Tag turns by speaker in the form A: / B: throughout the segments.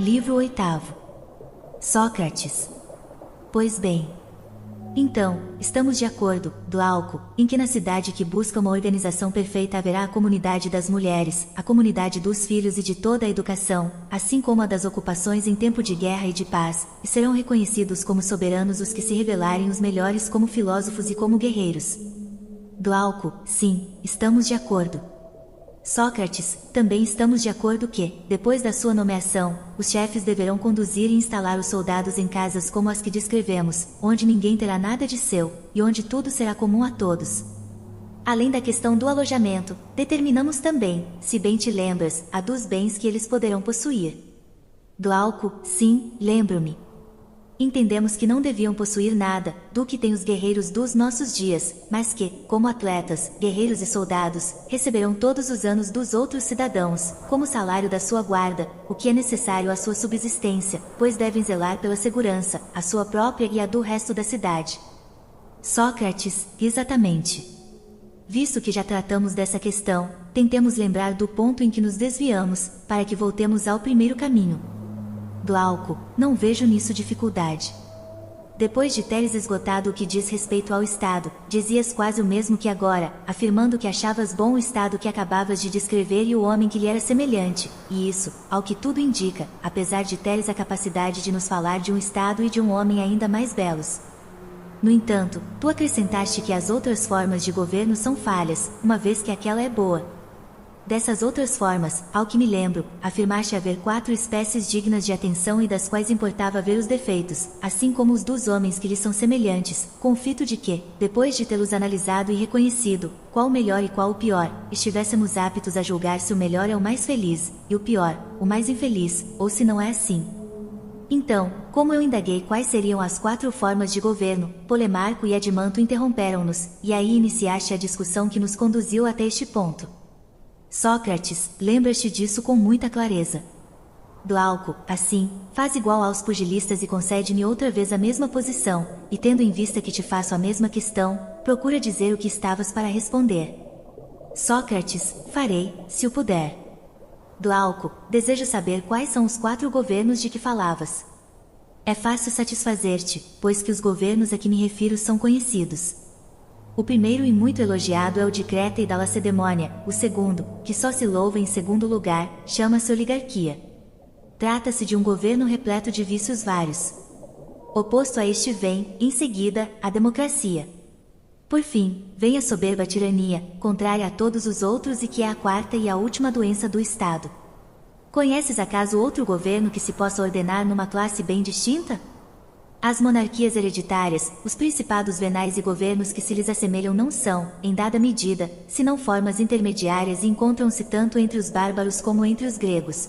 A: Livro 8º. Sócrates. Pois bem. Então, estamos de acordo, Glauco, em que na cidade que busca uma organização perfeita haverá a comunidade das mulheres, a comunidade dos filhos e de toda a educação, assim como a das ocupações em tempo de guerra e de paz, e serão reconhecidos como soberanos os que se revelarem os melhores como filósofos e como guerreiros. Glauco, sim, estamos de acordo. Sócrates, também estamos de acordo que, depois da sua nomeação, os chefes deverão conduzir e instalar os soldados em casas como as que descrevemos, onde ninguém terá nada de seu, e onde tudo será comum a todos. Além da questão do alojamento, determinamos também, se bem te lembras, a dos bens que eles poderão possuir. Glauco, sim, lembro-me. Entendemos que não deviam possuir nada, do que têm os guerreiros dos nossos dias, mas que, como atletas, guerreiros e soldados, receberão todos os anos dos outros cidadãos, como salário da sua guarda, o que é necessário à sua subsistência, pois devem zelar pela segurança, a sua própria e a do resto da cidade. Sócrates, exatamente. Visto que já tratamos dessa questão, tentemos lembrar do ponto em que nos desviamos, para que voltemos ao primeiro caminho. Glauco, não vejo nisso dificuldade. Depois de teres esgotado o que diz respeito ao Estado, dizias quase o mesmo que agora, afirmando que achavas bom o Estado que acabavas de descrever e o homem que lhe era semelhante, e isso, ao que tudo indica, apesar de teres a capacidade de nos falar de um Estado e de um homem ainda mais belos. No entanto, tu acrescentaste que as outras formas de governo são falhas, uma vez que aquela é boa. Dessas outras formas, ao que me lembro, afirmaste haver 4 espécies dignas de atenção e das quais importava ver os defeitos, assim como os dos homens que lhes são semelhantes, com o fito de que, depois de tê-los analisado e reconhecido, qual o melhor e qual o pior, estivéssemos aptos a julgar se o melhor é o mais feliz, e o pior, o mais infeliz, ou se não é assim. Então, como eu indaguei quais seriam as 4 formas de governo, Polemarco e Adimanto interromperam-nos, e aí iniciaste a discussão que nos conduziu até este ponto. Sócrates, lembras-te disso com muita clareza. Glauco, assim, faz igual aos pugilistas e concede-me outra vez a mesma posição, e tendo em vista que te faço a mesma questão, procura dizer o que estavas para responder. Sócrates, farei, se o puder. Glauco, desejo saber quais são os 4 governos de que falavas. É fácil satisfazer-te, pois que os governos a que me refiro são conhecidos. O primeiro e muito elogiado é o de Creta e da Lacedemônia, o segundo, que só se louva em segundo lugar, chama-se oligarquia. Trata-se de um governo repleto de vícios vários. Oposto a este vem, em seguida, a democracia. Por fim, vem a soberba tirania, contrária a todos os outros e que é a 4ª e a última doença do Estado. Conheces acaso outro governo que se possa ordenar numa classe bem distinta? As monarquias hereditárias, os principados venais e governos que se lhes assemelham não são, em dada medida, senão formas intermediárias e encontram-se tanto entre os bárbaros como entre os gregos.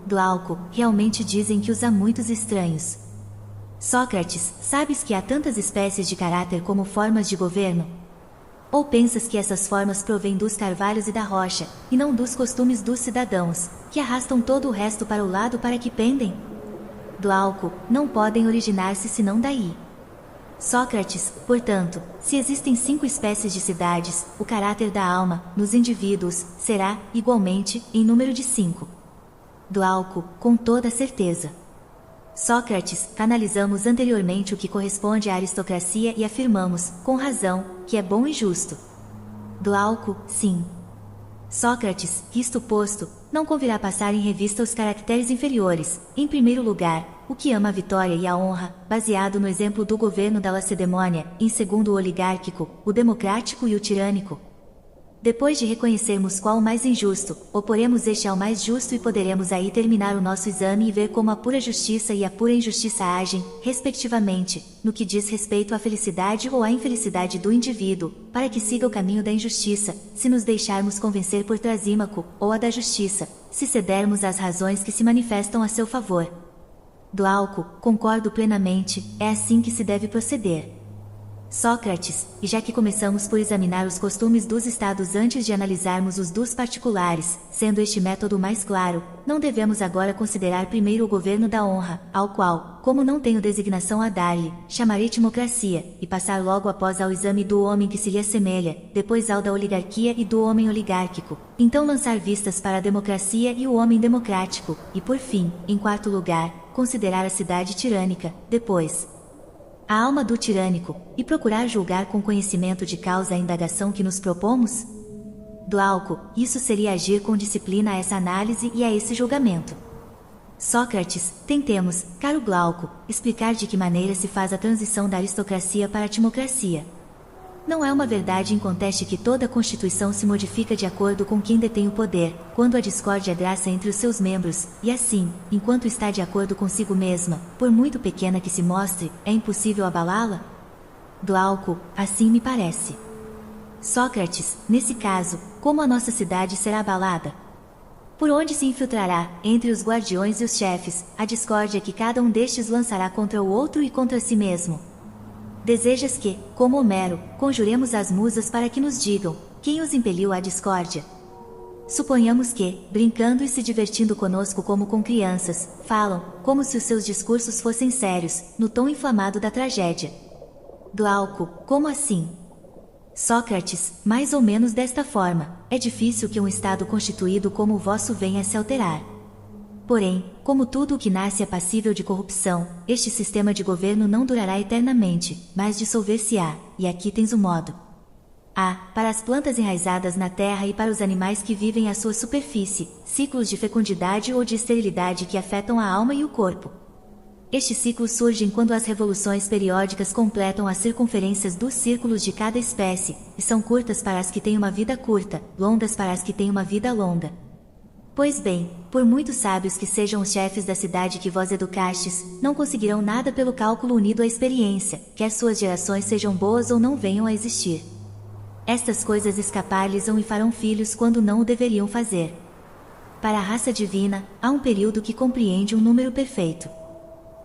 A: Glauco, realmente dizem que os há muitos estranhos. Sócrates, sabes que há tantas espécies de caráter como formas de governo? Ou pensas que essas formas provêm dos carvalhos e da rocha, e não dos costumes dos cidadãos, que arrastam todo o resto para o lado para que pendem? Glauco, não podem originar-se senão daí. Sócrates, portanto, se existem 5 espécies de cidades, o caráter da alma, nos indivíduos, será, igualmente, em número de 5. Glauco, com toda certeza. Sócrates, analisamos anteriormente o que corresponde à aristocracia e afirmamos, com razão, que é bom e justo. Glauco, sim. Sócrates, isto posto, não convirá passar em revista os caracteres inferiores, em primeiro lugar, o que ama a vitória e a honra, baseado no exemplo do governo da Lacedemônia, em segundo o oligárquico, o democrático e o tirânico. Depois de reconhecermos qual o mais injusto, oporemos este ao mais justo e poderemos aí terminar o nosso exame e ver como a pura justiça e a pura injustiça agem, respectivamente, no que diz respeito à felicidade ou à infelicidade do indivíduo, para que siga o caminho da injustiça, se nos deixarmos convencer por Trasímaco, ou a da justiça, se cedermos às razões que se manifestam a seu favor. Glauco, concordo plenamente, é assim que se deve proceder. Sócrates, e já que começamos por examinar os costumes dos estados antes de analisarmos os dos particulares, sendo este método mais claro, não devemos agora considerar primeiro o governo da honra, ao qual, como não tenho designação a dar-lhe, chamarei timocracia, e passar logo após ao exame do homem que se lhe assemelha, depois ao da oligarquia e do homem oligárquico, então lançar vistas para a democracia e o homem democrático, e por fim, em quarto lugar, considerar a cidade tirânica, depois a alma do tirânico, e procurar julgar com conhecimento de causa a indagação que nos propomos? Glauco, isso seria agir com disciplina a essa análise e a esse julgamento. Sócrates, tentemos, caro Glauco, explicar de que maneira se faz a transição da aristocracia para a timocracia. Não é uma verdade inconteste que toda a Constituição se modifica de acordo com quem detém o poder, quando a discórdia graça entre os seus membros, e assim, enquanto está de acordo consigo mesma, por muito pequena que se mostre, é impossível abalá-la? Glauco, assim me parece. Sócrates, nesse caso, como a nossa cidade será abalada? Por onde se infiltrará, entre os guardiões e os chefes, a discórdia que cada um destes lançará contra o outro e contra si mesmo? Desejas que, como Homero, conjuremos as musas para que nos digam, quem os impeliu à discórdia? Suponhamos que, brincando e se divertindo conosco como com crianças, falam, como se os seus discursos fossem sérios, no tom inflamado da tragédia. Glauco, como assim? Sócrates, mais ou menos desta forma, é difícil que um estado constituído como o vosso venha a se alterar. Porém, como tudo o que nasce é passível de corrupção, este sistema de governo não durará eternamente, mas dissolver-se-á, e aqui tens o modo. Para as plantas enraizadas na terra e para os animais que vivem à sua superfície, ciclos de fecundidade ou de esterilidade que afetam a alma e o corpo. Estes ciclos surgem quando as revoluções periódicas completam as circunferências dos círculos de cada espécie, e são curtas para as que têm uma vida curta, longas para as que têm uma vida longa. Pois bem, por muito sábios que sejam os chefes da cidade que vós educastes, não conseguirão nada pelo cálculo unido à experiência, quer suas gerações sejam boas ou não venham a existir. Estas coisas escapar-lhes-ão e farão filhos quando não o deveriam fazer. Para a raça divina, há um período que compreende um número perfeito.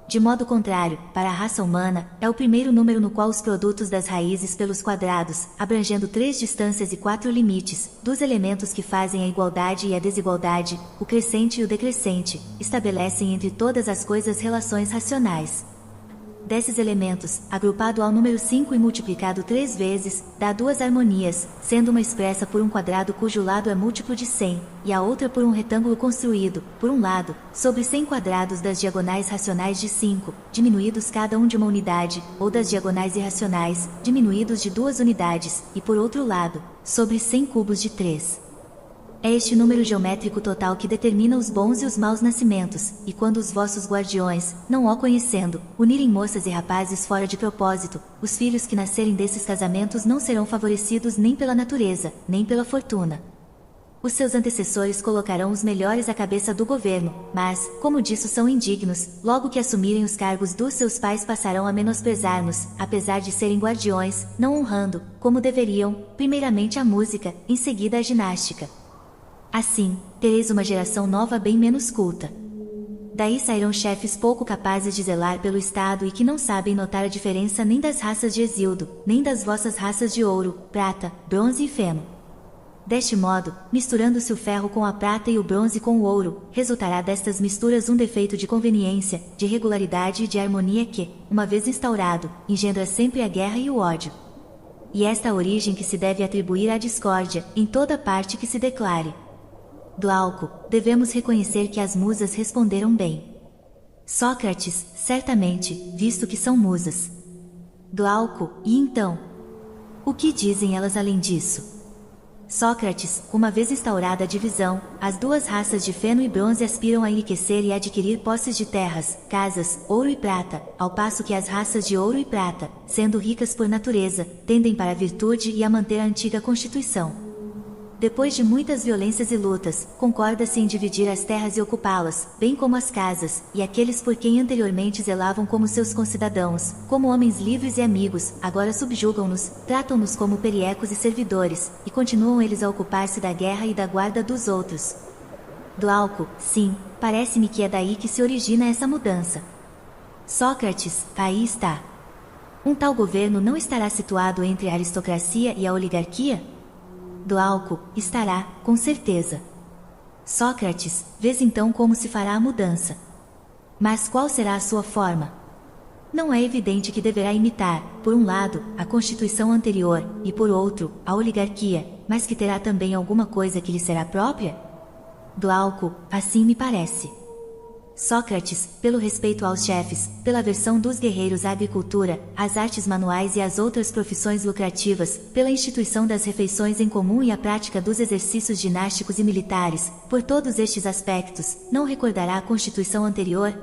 A: De modo contrário, para a raça humana, é o primeiro número no qual os produtos das raízes pelos quadrados, abrangendo 3 distâncias e 4 limites, dos elementos que fazem a igualdade e a desigualdade, o crescente e o decrescente, estabelecem entre todas as coisas relações racionais. Desses elementos, agrupado ao número 5 e multiplicado 3 vezes, dá 2 harmonias, sendo uma expressa por um quadrado cujo lado é múltiplo de 100, e a outra por um retângulo construído, por um lado, sobre 100 quadrados das diagonais racionais de 5, diminuídos cada um de uma unidade, ou das diagonais irracionais, diminuídos de 2 unidades, e por outro lado, sobre 100 cubos de 3. É este número geométrico total que determina os bons e os maus nascimentos, e quando os vossos guardiões, não o conhecendo, unirem moças e rapazes fora de propósito, os filhos que nascerem desses casamentos não serão favorecidos nem pela natureza, nem pela fortuna. Os seus antecessores colocarão os melhores à cabeça do governo, mas, como disso são indignos, logo que assumirem os cargos dos seus pais passarão a menosprezar-nos, apesar de serem guardiões, não honrando, como deveriam, primeiramente a música, em seguida a ginástica. Assim, tereis uma geração nova bem menos culta. Daí sairão chefes pouco capazes de zelar pelo Estado e que não sabem notar a diferença nem das raças de Hesíodo, nem das vossas raças de ouro, prata, bronze e feno. Deste modo, misturando-se o ferro com a prata e o bronze com o ouro, resultará destas misturas um defeito de conveniência, de regularidade e de harmonia que, uma vez instaurado, engendra sempre a guerra e o ódio. E esta é a origem que se deve atribuir à discórdia, em toda parte que se declare. Glauco, devemos reconhecer que as musas responderam bem. Sócrates, certamente, visto que são musas. Glauco, e então? O que dizem elas além disso? Sócrates, uma vez instaurada a divisão, as 2 raças de feno e bronze aspiram a enriquecer e adquirir posses de terras, casas, ouro e prata, ao passo que as raças de ouro e prata, sendo ricas por natureza, tendem para a virtude e a manter a antiga constituição. Depois de muitas violências e lutas, concorda-se em dividir as terras e ocupá-las, bem como as casas, e aqueles por quem anteriormente zelavam como seus concidadãos, como homens livres e amigos, agora subjugam-nos, tratam-nos como periecos e servidores, e continuam eles a ocupar-se da guerra e da guarda dos outros. Glauco, sim, parece-me que é daí que se origina essa mudança. Sócrates, aí está. Um tal governo não estará situado entre a aristocracia e a oligarquia? Glauco, estará, com certeza. Sócrates, vês então como se fará a mudança. Mas qual será a sua forma? Não é evidente que deverá imitar, por um lado, a constituição anterior, e por outro, a oligarquia, mas que terá também alguma coisa que lhe será própria? Glauco, assim me parece. Sócrates, pelo respeito aos chefes, pela aversão dos guerreiros à agricultura, às artes manuais e às outras profissões lucrativas, pela instituição das refeições em comum e a prática dos exercícios ginásticos e militares, por todos estes aspectos, não recordará a constituição anterior?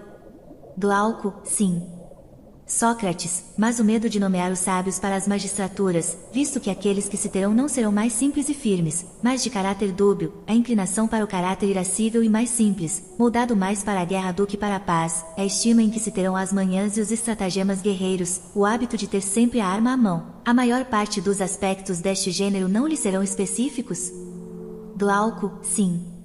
A: Glauco, sim. Sócrates, mas o medo de nomear os sábios para as magistraturas, visto que aqueles que se terão não serão mais simples e firmes, mas de caráter dúbio, a inclinação para o caráter irascível e mais simples, moldado mais para a guerra do que para a paz, a estima em que se terão as manhãs e os estratagemas guerreiros, o hábito de ter sempre a arma à mão, a maior parte dos aspectos deste gênero não lhe serão específicos? Glauco, sim.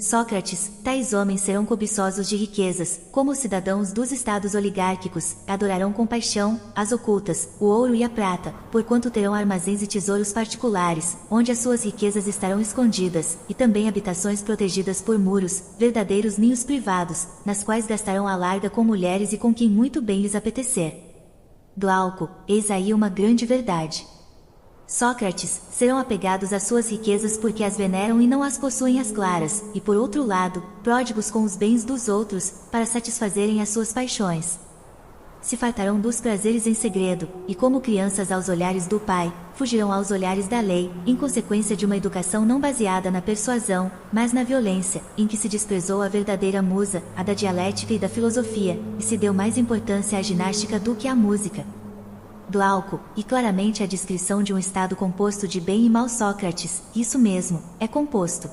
A: Sócrates, tais homens serão cobiçosos de riquezas, como os cidadãos dos estados oligárquicos, adorarão com paixão as ocultas, o ouro e a prata, porquanto terão armazéns e tesouros particulares, onde as suas riquezas estarão escondidas, e também habitações protegidas por muros, verdadeiros ninhos privados, nas quais gastarão a larga com mulheres e com quem muito bem lhes apetecer. Glauco, eis aí uma grande verdade. Sócrates, serão apegados às suas riquezas porque as veneram e não as possuem às claras, e por outro lado, pródigos com os bens dos outros, para satisfazerem as suas paixões. Se fartarão dos prazeres em segredo, e como crianças aos olhares do pai, fugirão aos olhares da lei, em consequência de uma educação não baseada na persuasão, mas na violência, em que se desprezou a verdadeira musa, a da dialética e da filosofia, e se deu mais importância à ginástica do que à música. Glauco, e claramente a descrição de um estado composto de bem e mal. Sócrates, isso mesmo, é composto.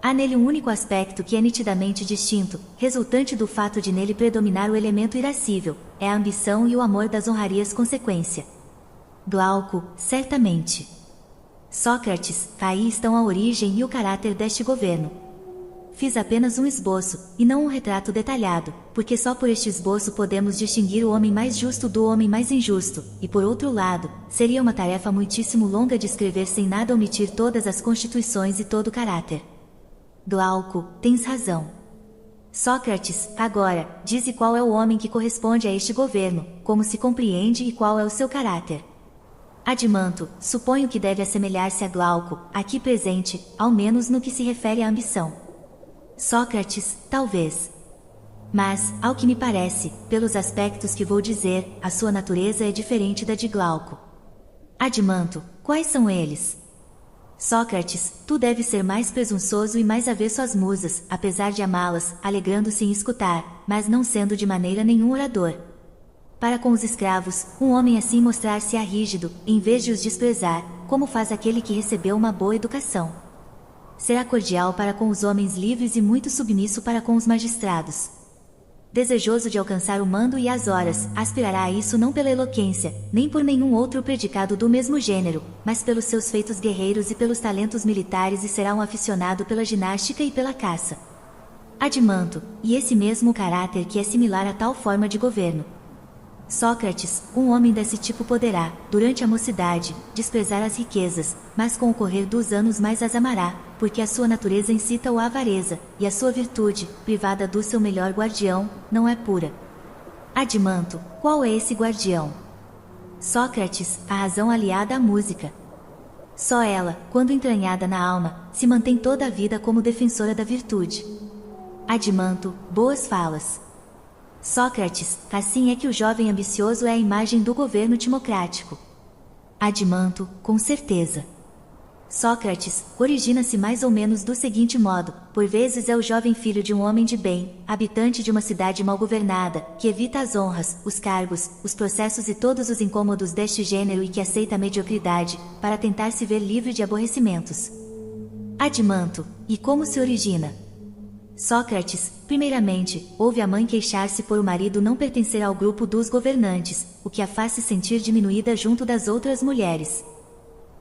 A: Há nele um único aspecto que é nitidamente distinto, resultante do fato de nele predominar o elemento irascível, é a ambição e o amor das honrarias consequência. Glauco, certamente. Sócrates, aí estão a origem e o caráter deste governo. Fiz apenas um esboço, e não um retrato detalhado, porque só por este esboço podemos distinguir o homem mais justo do homem mais injusto, e por outro lado, seria uma tarefa muitíssimo longa de escrever sem nada omitir todas as constituições e todo o caráter. Glauco, tens razão. Sócrates, agora, dize qual é o homem que corresponde a este governo, como se compreende e qual é o seu caráter. Adimanto, suponho que deve assemelhar-se a Glauco, aqui presente, ao menos no que se refere à ambição. Sócrates, talvez. Mas, ao que me parece, pelos aspectos que vou dizer, a sua natureza é diferente da de Glauco. Adimanto, quais são eles? Sócrates, tu deves ser mais presunçoso e mais avesso às musas, apesar de amá-las, alegrando-se em escutar, mas não sendo de maneira nenhum orador. Para com os escravos, um homem assim mostrar-se-á rígido, em vez de os desprezar, como faz aquele que recebeu uma boa educação. Será cordial para com os homens livres e muito submisso para com os magistrados. Desejoso de alcançar o mando e as horas, aspirará a isso não pela eloquência, nem por nenhum outro predicado do mesmo gênero, mas pelos seus feitos guerreiros e pelos talentos militares, e será um aficionado pela ginástica e pela caça. Adimanto, e esse mesmo caráter que é similar a tal forma de governo. Sócrates, um homem desse tipo poderá, durante a mocidade, desprezar as riquezas, mas com o correr dos anos mais as amará, porque a sua natureza incita-o à avareza, e a sua virtude, privada do seu melhor guardião, não é pura. Adimanto, qual é esse guardião? Sócrates, a razão aliada à música. Só ela, quando entranhada na alma, se mantém toda a vida como defensora da virtude. Adimanto, boas falas. Sócrates, assim é que o jovem ambicioso é a imagem do governo timocrático. Adimanto, com certeza. Sócrates, origina-se mais ou menos do seguinte modo: por vezes é o jovem filho de um homem de bem, habitante de uma cidade mal governada, que evita as honras, os cargos, os processos e todos os incômodos deste gênero e que aceita a mediocridade, para tentar se ver livre de aborrecimentos. Adimanto, e como se origina? Sócrates, primeiramente, ouve a mãe queixar-se por o marido não pertencer ao grupo dos governantes, o que a faz se sentir diminuída junto das outras mulheres.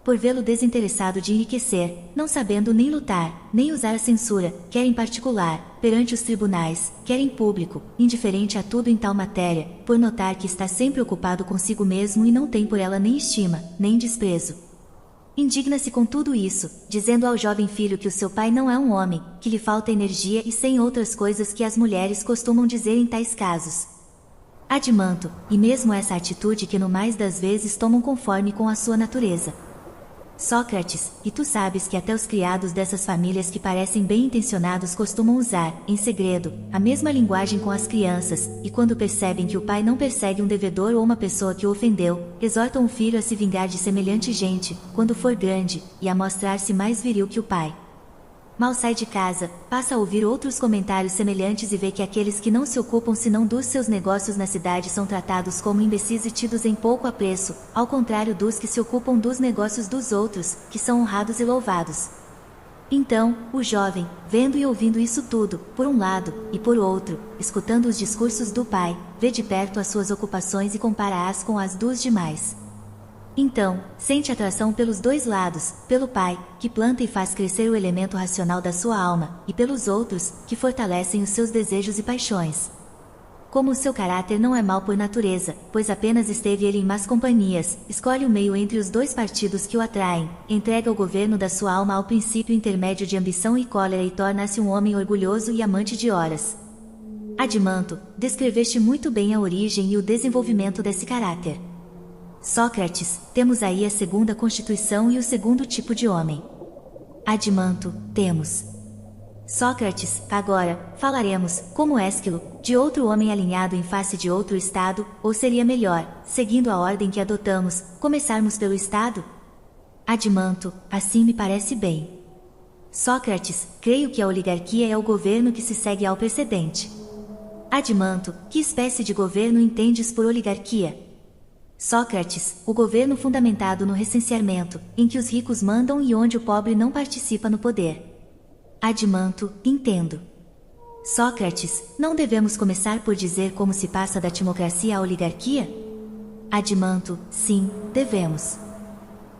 A: Por vê-lo desinteressado de enriquecer, não sabendo nem lutar, nem usar a censura, quer em particular, perante os tribunais, quer em público, indiferente a tudo em tal matéria, por notar que está sempre ocupado consigo mesmo e não tem por ela nem estima, nem desprezo. Indigna-se com tudo isso, dizendo ao jovem filho que o seu pai não é um homem, que lhe falta energia e sem outras coisas que as mulheres costumam dizer em tais casos. Admanto, e mesmo essa atitude que no mais das vezes tomam conforme com a sua natureza. Sócrates, e tu sabes que até os criados dessas famílias que parecem bem intencionados costumam usar, em segredo, a mesma linguagem com as crianças, e quando percebem que o pai não persegue um devedor ou uma pessoa que o ofendeu, exortam o filho a se vingar de semelhante gente, quando for grande, e a mostrar-se mais viril que o pai. Mal sai de casa, passa a ouvir outros comentários semelhantes e vê que aqueles que não se ocupam senão dos seus negócios na cidade são tratados como imbecis e tidos em pouco apreço, ao contrário dos que se ocupam dos negócios dos outros, que são honrados e louvados. Então, o jovem, vendo e ouvindo isso tudo, por um lado, e por outro, escutando os discursos do pai, vê de perto as suas ocupações e compara-as com as dos demais. Então, sente atração pelos dois lados, pelo pai, que planta e faz crescer o elemento racional da sua alma, e pelos outros, que fortalecem os seus desejos e paixões. Como o seu caráter não é mau por natureza, pois apenas esteve ele em más companhias, escolhe o meio entre os dois partidos que o atraem, entrega o governo da sua alma ao princípio intermédio de ambição e cólera e torna-se um homem orgulhoso e amante de horas. Admanto, descreveste muito bem a origem e o desenvolvimento desse caráter. Sócrates, temos aí a segunda constituição e o segundo tipo de homem. Admanto, temos. Sócrates, agora, falaremos, como Ésquilo, de outro homem alinhado em face de outro estado, ou seria melhor, seguindo a ordem que adotamos, começarmos pelo estado? Admanto, assim me parece bem. Sócrates, creio que a oligarquia é o governo que se segue ao precedente. Admanto, que espécie de governo entendes por oligarquia? Sócrates, o governo fundamentado no recenseamento, em que os ricos mandam e onde o pobre não participa no poder. Admanto, entendo. Sócrates, não devemos começar por dizer como se passa da timocracia à oligarquia? Admanto, sim, devemos.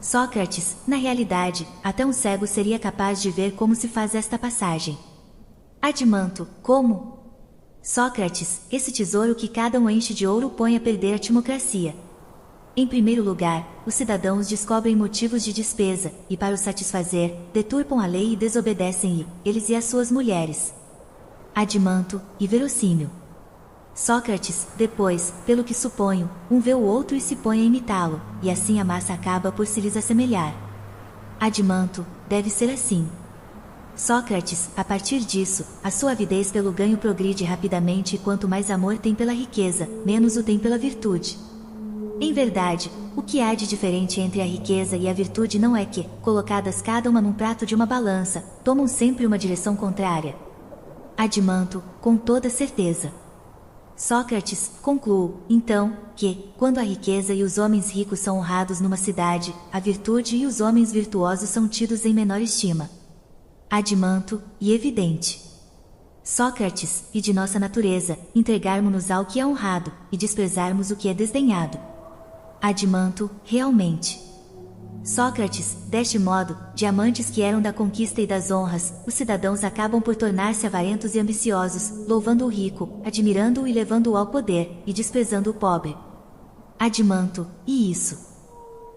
A: Sócrates, na realidade, até um cego seria capaz de ver como se faz esta passagem. Admanto, como? Sócrates, esse tesouro que cada um enche de ouro põe a perder a timocracia. Em primeiro lugar, os cidadãos descobrem motivos de despesa, e para os satisfazer, deturpam a lei e desobedecem-lhe, eles e as suas mulheres. Admanto, e verossímil. Sócrates, depois, pelo que suponho, um vê o outro e se põe a imitá-lo, e assim a massa acaba por se lhes assemelhar. Admanto, deve ser assim. Sócrates, a partir disso, a sua avidez pelo ganho progride rapidamente e quanto mais amor tem pela riqueza, menos o tem pela virtude. Em verdade, o que há de diferente entre a riqueza e a virtude não é que, colocadas cada uma num prato de uma balança, tomam sempre uma direção contrária. Admanto, com toda certeza. Sócrates, concluo, então, que, quando a riqueza e os homens ricos são honrados numa cidade, a virtude e os homens virtuosos são tidos em menor estima. Admanto, e evidente. Sócrates, e de nossa natureza, entregarmos-nos ao que é honrado, e desprezarmos o que é desdenhado. Admanto, realmente. Sócrates, deste modo, diamantes que eram da conquista e das honras, os cidadãos acabam por tornar-se avarentos e ambiciosos, louvando o rico, admirando-o e levando-o ao poder, e desprezando o pobre. Admanto, e isso?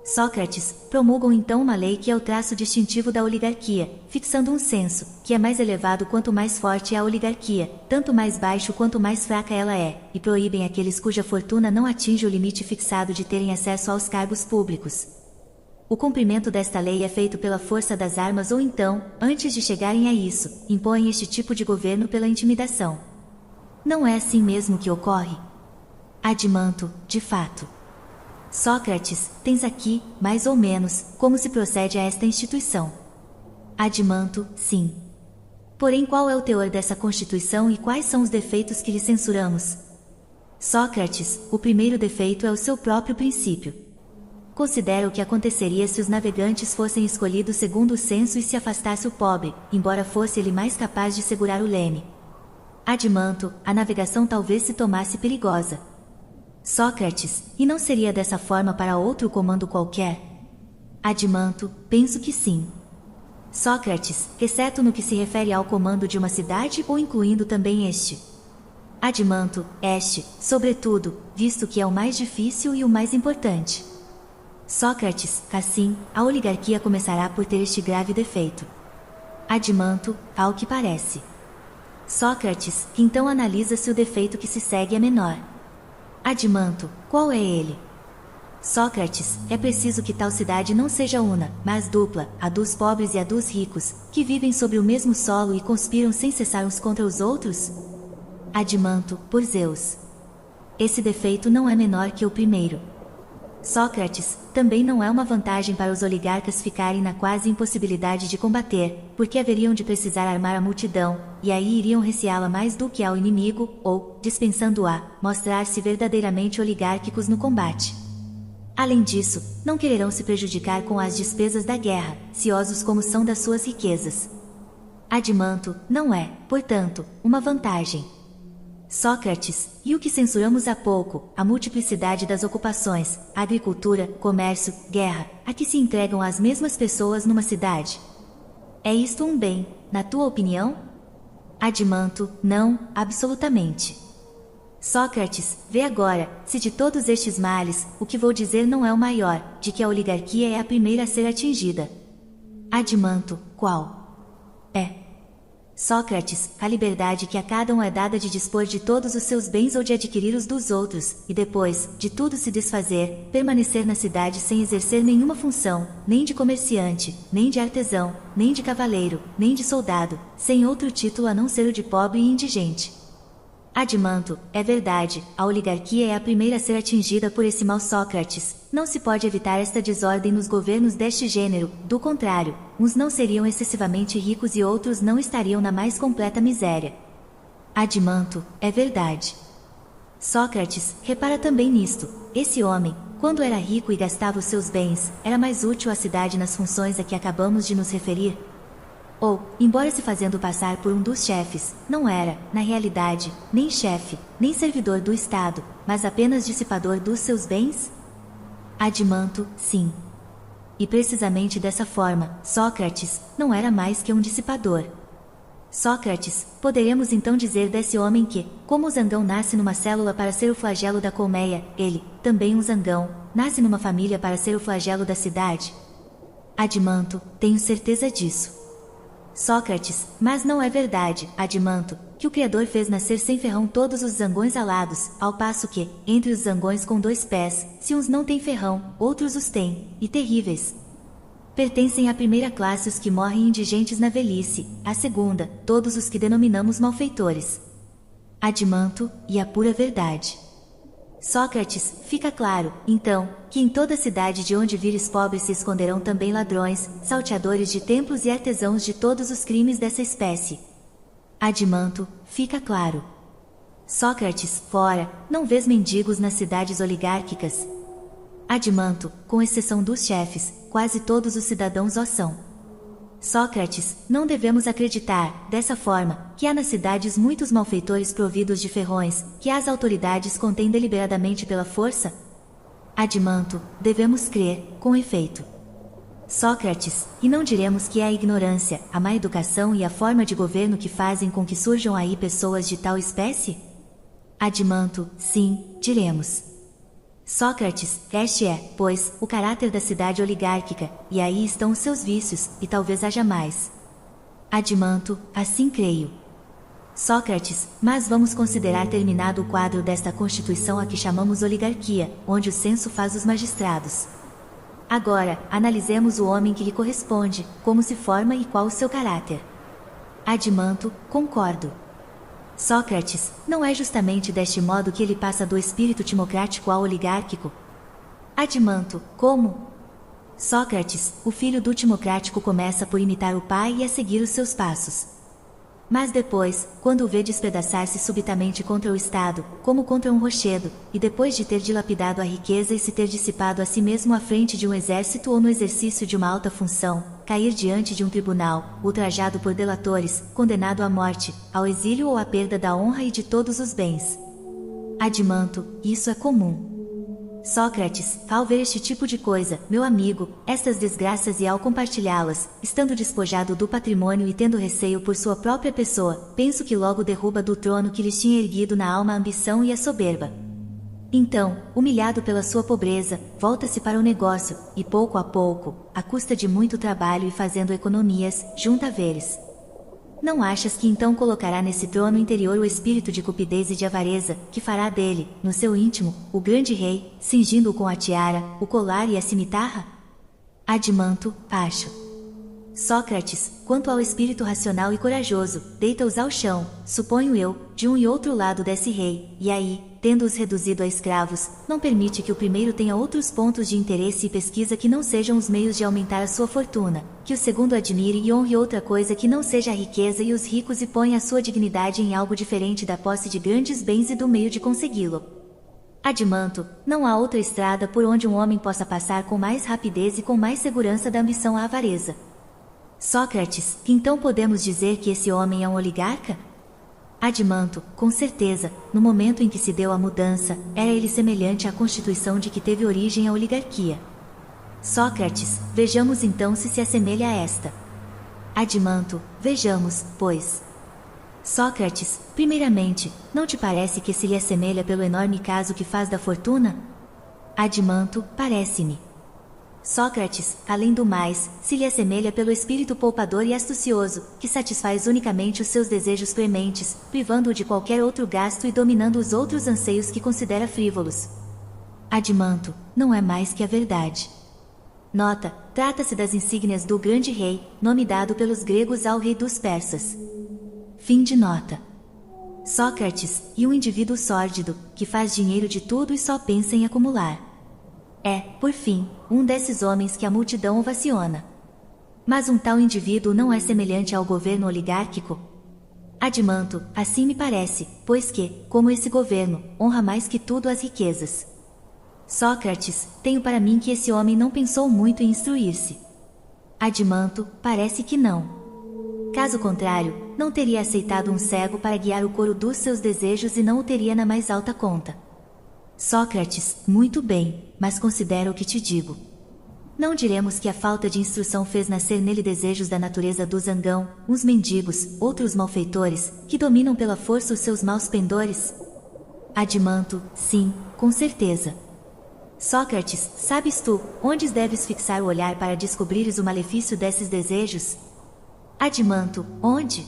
A: Sócrates, promulgam então uma lei que é o traço distintivo da oligarquia, fixando um censo, que é mais elevado quanto mais forte é a oligarquia, tanto mais baixo quanto mais fraca ela é, e proíbem aqueles cuja fortuna não atinge o limite fixado de terem acesso aos cargos públicos. O cumprimento desta lei é feito pela força das armas ou então, antes de chegarem a isso, impõem este tipo de governo pela intimidação. Não é assim mesmo que ocorre? Admanto, de fato. Sócrates, tens aqui, mais ou menos, como se procede a esta instituição. Admanto, sim. Porém, qual é o teor dessa Constituição e quais são os defeitos que lhe censuramos? Sócrates, o primeiro defeito é o seu próprio princípio. Considera o que aconteceria se os navegantes fossem escolhidos segundo o censo e se afastasse o pobre, embora fosse ele mais capaz de segurar o leme. Admanto, a navegação talvez se tornasse perigosa. Sócrates, e não seria dessa forma para outro comando qualquer? Adimanto, penso que sim. Sócrates, exceto no que se refere ao comando de uma cidade ou incluindo também este? Adimanto, este, sobretudo, visto que é o mais difícil e o mais importante. Sócrates, assim, a oligarquia começará por ter este grave defeito. Adimanto, ao que parece. Sócrates, então analisa-se o defeito que se segue é menor. Adimanto, qual é ele? Sócrates, é preciso que tal cidade não seja una, mas dupla, a dos pobres e a dos ricos, que vivem sobre o mesmo solo e conspiram sem cessar uns contra os outros? Adimanto, por Zeus. Esse defeito não é menor que o primeiro. Sócrates, também não é uma vantagem para os oligarcas ficarem na quase impossibilidade de combater, porque haveriam de precisar armar a multidão, e aí iriam receá-la mais do que ao inimigo, ou, dispensando-a, mostrar-se verdadeiramente oligárquicos no combate. Além disso, não quererão se prejudicar com as despesas da guerra, ciosos como são das suas riquezas. Adimanto, não é, portanto, uma vantagem. Sócrates, e o que censuramos há pouco, a multiplicidade das ocupações, agricultura, comércio, guerra, a que se entregam as mesmas pessoas numa cidade. É isto um bem, na tua opinião? Adimanto, não, absolutamente. Sócrates, vê agora, se de todos estes males, o que vou dizer não é o maior, de que a oligarquia é a primeira a ser atingida. Adimanto, qual? É. Sócrates, a liberdade que a cada um é dada de dispor de todos os seus bens ou de adquirir os dos outros, e depois, de tudo se desfazer, permanecer na cidade sem exercer nenhuma função, nem de comerciante, nem de artesão, nem de cavaleiro, nem de soldado, sem outro título a não ser o de pobre e indigente. Adimanto, é verdade, a oligarquia é a primeira a ser atingida por esse mal. Sócrates, não se pode evitar esta desordem nos governos deste gênero, do contrário, uns não seriam excessivamente ricos e outros não estariam na mais completa miséria. Adimanto, é verdade. Sócrates, repara também nisto, esse homem, quando era rico e gastava os seus bens, era mais útil à cidade nas funções a que acabamos de nos referir? Ou, embora se fazendo passar por um dos chefes, não era, na realidade, nem chefe, nem servidor do Estado, mas apenas dissipador dos seus bens? Adimanto, sim. E precisamente dessa forma, Sócrates não era mais que um dissipador. Sócrates, poderemos então dizer desse homem que, como o zangão nasce numa célula para ser o flagelo da colmeia, ele, também um zangão, nasce numa família para ser o flagelo da cidade? Adimanto, tenho certeza disso. Sócrates, mas não é verdade, Adimanto, que o Criador fez nascer sem ferrão todos os zangões alados, ao passo que, entre os zangões com 2 pés, se uns não têm ferrão, outros os têm, e terríveis. Pertencem à primeira classe os que morrem indigentes na velhice, à segunda, todos os que denominamos malfeitores. Adimanto, e a pura verdade. Sócrates, fica claro, então, que em toda cidade de onde vires pobres se esconderão também ladrões, salteadores de templos e artesãos de todos os crimes dessa espécie. Adimanto, fica claro. Sócrates, fora, não vês mendigos nas cidades oligárquicas? Adimanto, com exceção dos chefes, quase todos os cidadãos o são. Sócrates, não devemos acreditar, dessa forma, que há nas cidades muitos malfeitores providos de ferrões, que as autoridades contêm deliberadamente pela força? Adimanto, devemos crer, com efeito. Sócrates, e não diremos que é a ignorância, a má educação e a forma de governo que fazem com que surjam aí pessoas de tal espécie? Adimanto, sim, diremos. Sócrates, este é, pois, o caráter da cidade oligárquica, e aí estão os seus vícios, e talvez haja mais. Adimanto, assim creio. Sócrates, mas vamos considerar terminado o quadro desta constituição a que chamamos oligarquia, onde o censo faz os magistrados. Agora, analisemos o homem que lhe corresponde, como se forma e qual o seu caráter. Adimanto, concordo. Sócrates, não é justamente deste modo que ele passa do espírito timocrático ao oligárquico? Adimanto, como? Sócrates, o filho do timocrático começa por imitar o pai e a seguir os seus passos. Mas depois, quando o vê despedaçar-se subitamente contra o Estado, como contra um rochedo, e depois de ter dilapidado a riqueza e se ter dissipado a si mesmo à frente de um exército ou no exercício de uma alta função, cair diante de um tribunal, ultrajado por delatores, condenado à morte, ao exílio ou à perda da honra e de todos os bens. Adimanto, isso é comum. Sócrates, ao ver este tipo de coisa, meu amigo, estas desgraças e ao compartilhá-las, estando despojado do patrimônio e tendo receio por sua própria pessoa, penso que logo derruba do trono que lhes tinha erguido na alma a ambição e a soberba. Então, humilhado pela sua pobreza, volta-se para o negócio, e pouco a pouco, à custa de muito trabalho e fazendo economias, junta haveres. Não achas que então colocará nesse trono interior o espírito de cupidez e de avareza, que fará dele, no seu íntimo, o grande rei, cingindo-o com a tiara, o colar e a cimitarra? Adimanto, acho. Sócrates, quanto ao espírito racional e corajoso, deita-os ao chão, suponho eu, de um e outro lado desse rei, e aí, tendo-os reduzido a escravos, não permite que o primeiro tenha outros pontos de interesse e pesquisa que não sejam os meios de aumentar a sua fortuna, que o segundo admire e honre outra coisa que não seja a riqueza e os ricos e ponha a sua dignidade em algo diferente da posse de grandes bens e do meio de consegui-lo. Adimanto, não há outra estrada por onde um homem possa passar com mais rapidez e com mais segurança da ambição à avareza. Sócrates, então podemos dizer que esse homem é um oligarca? Adimanto, com certeza, no momento em que se deu a mudança, era ele semelhante à constituição de que teve origem a oligarquia. Sócrates, vejamos então se assemelha a esta. Adimanto, vejamos, pois. Sócrates, primeiramente, não te parece que se lhe assemelha pelo enorme caso que faz da fortuna? Adimanto, parece-me. Sócrates, além do mais, se lhe assemelha pelo espírito poupador e astucioso, que satisfaz unicamente os seus desejos prementes, privando-o de qualquer outro gasto e dominando os outros anseios que considera frívolos. Adimanto, não é mais que a verdade. Nota, trata-se das insígnias do grande rei, nome dado pelos gregos ao rei dos persas. Fim de nota. Sócrates, e um indivíduo sórdido, que faz dinheiro de tudo e só pensa em acumular. É, por fim, um desses homens que a multidão ovaciona. Mas um tal indivíduo não é semelhante ao governo oligárquico? Adimanto, assim me parece, pois que, como esse governo, honra mais que tudo as riquezas. Sócrates, tenho para mim que esse homem não pensou muito em instruir-se. Adimanto, parece que não. Caso contrário, não teria aceitado um cego para guiar o coro dos seus desejos e não o teria na mais alta conta. Sócrates, muito bem, mas considera o que te digo. Não diremos que a falta de instrução fez nascer nele desejos da natureza do zangão, uns mendigos, outros malfeitores, que dominam pela força os seus maus pendores? Adimanto, sim, com certeza. Sócrates, sabes tu, onde deves fixar o olhar para descobrires o malefício desses desejos? Adimanto, onde?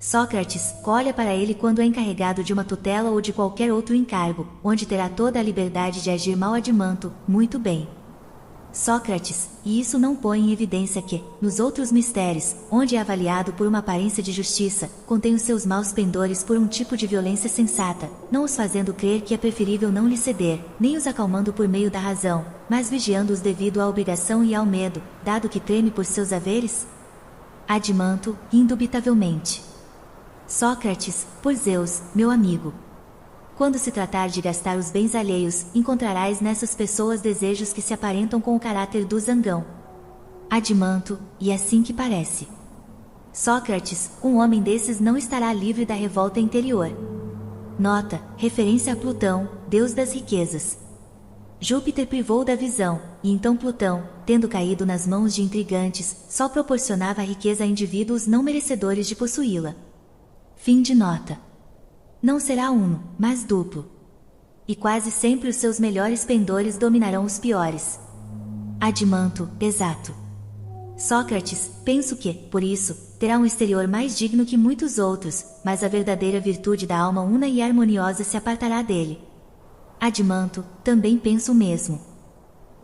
A: Sócrates, olha para ele quando é encarregado de uma tutela ou de qualquer outro encargo, onde terá toda a liberdade de agir mal. Adimanto, muito bem. Sócrates, e isso não põe em evidência que, nos outros mistérios, onde é avaliado por uma aparência de justiça, contém os seus maus pendores por um tipo de violência sensata, não os fazendo crer que é preferível não lhe ceder, nem os acalmando por meio da razão, mas vigiando-os devido à obrigação e ao medo, dado que treme por seus haveres? Adimanto, indubitavelmente. Sócrates, por Zeus, meu amigo. Quando se tratar de gastar os bens alheios, encontrarás nessas pessoas desejos que se aparentam com o caráter do zangão. Adimanto, e assim que parece. Sócrates, um homem desses não estará livre da revolta interior. Nota, referência a Plutão, deus das riquezas. Júpiter privou da visão, e então Plutão, tendo caído nas mãos de intrigantes, só proporcionava a riqueza a indivíduos não merecedores de possuí-la. Fim de nota. Não será uno, mas duplo. E quase sempre os seus melhores pendores dominarão os piores. Adimanto, exato. Sócrates, penso que, por isso, terá um exterior mais digno que muitos outros, mas a verdadeira virtude da alma una e harmoniosa se apartará dele. Adimanto, também penso o mesmo.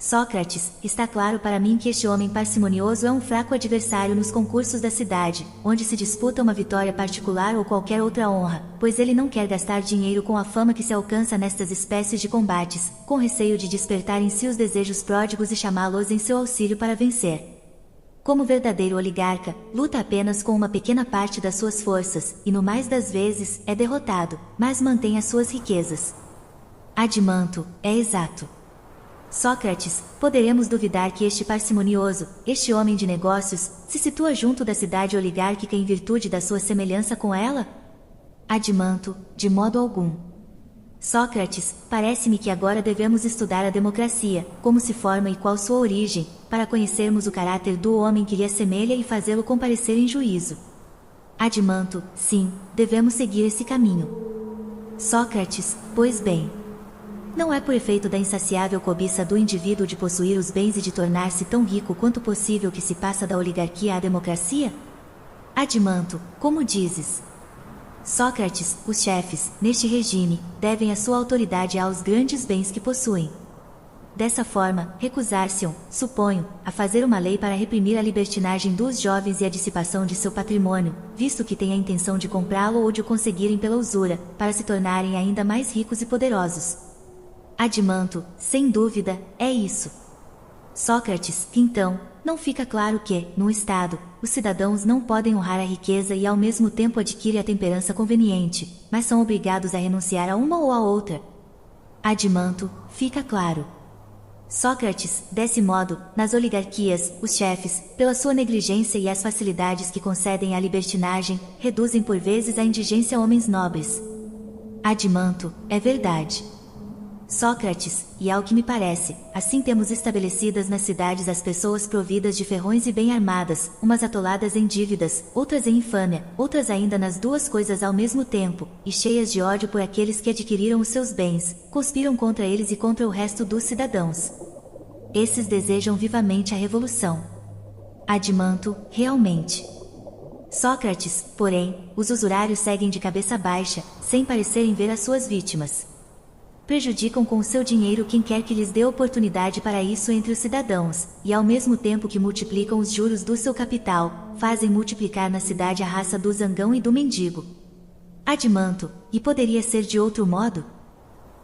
A: Sócrates, está claro para mim que este homem parcimonioso é um fraco adversário nos concursos da cidade, onde se disputa uma vitória particular ou qualquer outra honra, pois ele não quer gastar dinheiro com a fama que se alcança nestas espécies de combates, com receio de despertar em si os desejos pródigos e chamá-los em seu auxílio para vencer. Como verdadeiro oligarca, luta apenas com uma pequena parte das suas forças, e no mais das vezes, é derrotado, mas mantém as suas riquezas. Adimanto, é exato. Sócrates, poderemos duvidar que este parcimonioso, este homem de negócios, se situa junto da cidade oligárquica em virtude da sua semelhança com ela? Adimanto, de modo algum. Sócrates, parece-me que agora devemos estudar a democracia, como se forma e qual sua origem, para conhecermos o caráter do homem que lhe assemelha e fazê-lo comparecer em juízo. Adimanto, sim, devemos seguir esse caminho. Sócrates, pois bem. Não é por efeito da insaciável cobiça do indivíduo de possuir os bens e de tornar-se tão rico quanto possível que se passa da oligarquia à democracia? Adimanto, como dizes? Sócrates, os chefes, neste regime, devem a sua autoridade aos grandes bens que possuem. Dessa forma, recusar-se-ão, suponho, a fazer uma lei para reprimir a libertinagem dos jovens e a dissipação de seu patrimônio, visto que têm a intenção de comprá-lo ou de o conseguirem pela usura, para se tornarem ainda mais ricos e poderosos. Adimanto, sem dúvida, é isso. Sócrates, então, não fica claro que, num Estado, os cidadãos não podem honrar a riqueza e ao mesmo tempo adquirem a temperança conveniente, mas são obrigados a renunciar a uma ou a outra. Adimanto, fica claro. Sócrates, desse modo, nas oligarquias, os chefes, pela sua negligência e as facilidades que concedem à libertinagem, reduzem por vezes à indigência homens nobres. Adimanto, é verdade. Sócrates, e ao que me parece, assim temos estabelecidas nas cidades as pessoas providas de ferrões e bem armadas, umas atoladas em dívidas, outras em infâmia, outras ainda nas duas coisas ao mesmo tempo, e cheias de ódio por aqueles que adquiriram os seus bens, conspiram contra eles e contra o resto dos cidadãos. Esses desejam vivamente a revolução. Adimanto, realmente. Sócrates, porém, os usurários seguem de cabeça baixa, sem parecerem ver as suas vítimas. Prejudicam com o seu dinheiro quem quer que lhes dê oportunidade para isso entre os cidadãos, e ao mesmo tempo que multiplicam os juros do seu capital, fazem multiplicar na cidade a raça do zangão e do mendigo. Adimanto, e poderia ser de outro modo?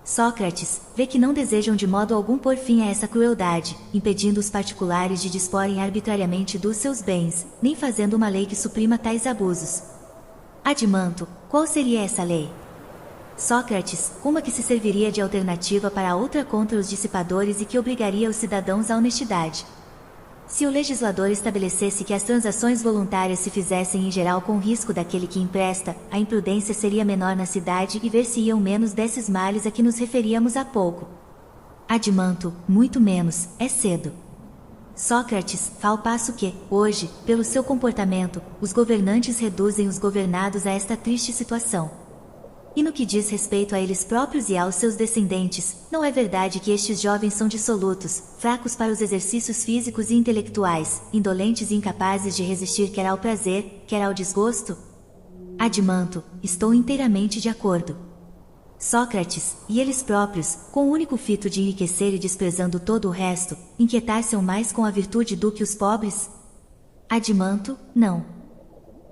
A: Sócrates, vê que não desejam de modo algum pôr fim a essa crueldade, impedindo os particulares de disporem arbitrariamente dos seus bens, nem fazendo uma lei que suprima tais abusos. Adimanto, qual seria essa lei? Sócrates, uma que se serviria de alternativa para a outra contra os dissipadores e que obrigaria os cidadãos à honestidade. Se o legislador estabelecesse que as transações voluntárias se fizessem em geral com risco daquele que empresta, a imprudência seria menor na cidade e ver-se-iam menos desses males a que nos referíamos há pouco. Adimanto, muito menos, é cedo. Sócrates, ao passo que, hoje, pelo seu comportamento, os governantes reduzem os governados a esta triste situação. E no que diz respeito a eles próprios e aos seus descendentes, não é verdade que estes jovens são dissolutos, fracos para os exercícios físicos e intelectuais, indolentes e incapazes de resistir quer ao prazer, quer ao desgosto? Adimanto, estou inteiramente de acordo. Sócrates, e eles próprios, com o único fito de enriquecer e desprezando todo o resto, inquietar-se-ão mais com a virtude do que os pobres? Adimanto, não.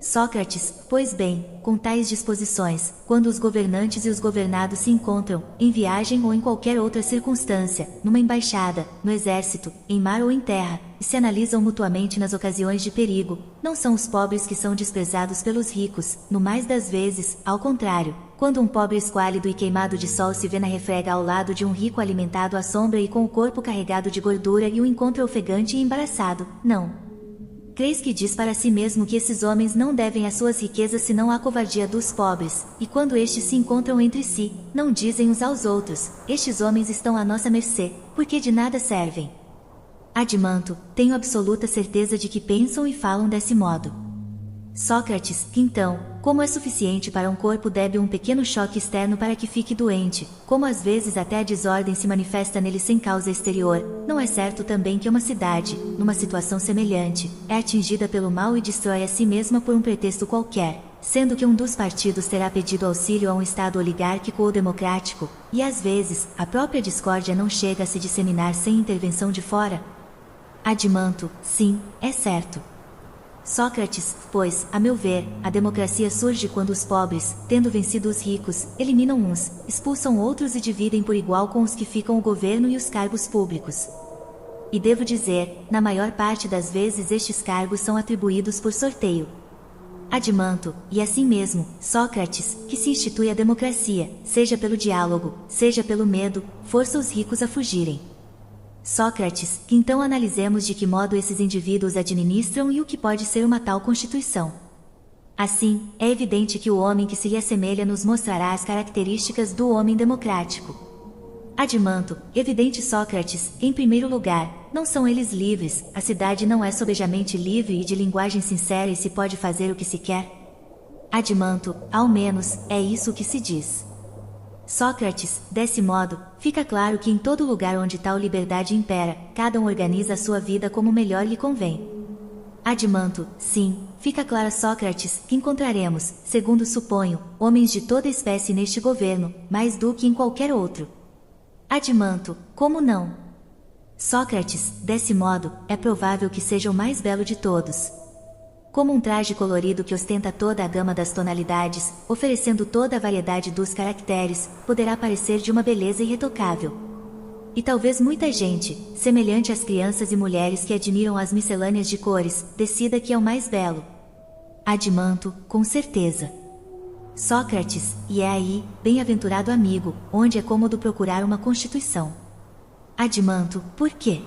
A: Sócrates, pois bem, com tais disposições, quando os governantes e os governados se encontram, em viagem ou em qualquer outra circunstância, numa embaixada, no exército, em mar ou em terra, e se analisam mutuamente nas ocasiões de perigo, não são os pobres que são desprezados pelos ricos, no mais das vezes, ao contrário, quando um pobre esquálido e queimado de sol se vê na refrega ao lado de um rico alimentado à sombra e com o corpo carregado de gordura e o encontra ofegante e embaraçado, não. Creis que diz para si mesmo que esses homens não devem as suas riquezas senão à covardia dos pobres, e quando estes se encontram entre si, não dizem uns aos outros, estes homens estão à nossa mercê, porque de nada servem. Adimanto, tenho absoluta certeza de que pensam e falam desse modo. Sócrates, então, como é suficiente para um corpo débil um pequeno choque externo para que fique doente, como às vezes até a desordem se manifesta nele sem causa exterior, não é certo também que uma cidade, numa situação semelhante, é atingida pelo mal e destrói a si mesma por um pretexto qualquer, sendo que um dos partidos terá pedido auxílio a um Estado oligárquico ou democrático, e às vezes, a própria discórdia não chega a se disseminar sem intervenção de fora? Adimanto, sim, é certo. Sócrates, pois, a meu ver, a democracia surge quando os pobres, tendo vencido os ricos, eliminam uns, expulsam outros e dividem por igual com os que ficam o governo e os cargos públicos. E devo dizer, na maior parte das vezes estes cargos são atribuídos por sorteio. Adimanto, e assim mesmo, Sócrates, que se institui a democracia, seja pelo diálogo, seja pelo medo, força os ricos a fugirem. Sócrates, que então analisemos de que modo esses indivíduos administram e o que pode ser uma tal constituição. Assim, é evidente que o homem que se lhe assemelha nos mostrará as características do homem democrático. Adimanto, evidente Sócrates, em primeiro lugar, não são eles livres, a cidade não é sobejamente livre e de linguagem sincera e se pode fazer o que se quer? Adimanto, ao menos, é isso que se diz. Sócrates, desse modo, fica claro que em todo lugar onde tal liberdade impera, cada um organiza a sua vida como melhor lhe convém. Adimanto, sim, fica claro Sócrates, que encontraremos, segundo suponho, homens de toda espécie neste governo, mais do que em qualquer outro. Adimanto, como não? Sócrates, desse modo, é provável que seja o mais belo de todos. Como um traje colorido que ostenta toda a gama das tonalidades, oferecendo toda a variedade dos caracteres, poderá parecer de uma beleza irretocável. E talvez muita gente, semelhante às crianças e mulheres que admiram as miscelâneas de cores, decida que é o mais belo. Adimanto, com certeza. Sócrates, e é aí, bem-aventurado amigo, onde é cômodo procurar uma constituição. Adimanto, por quê?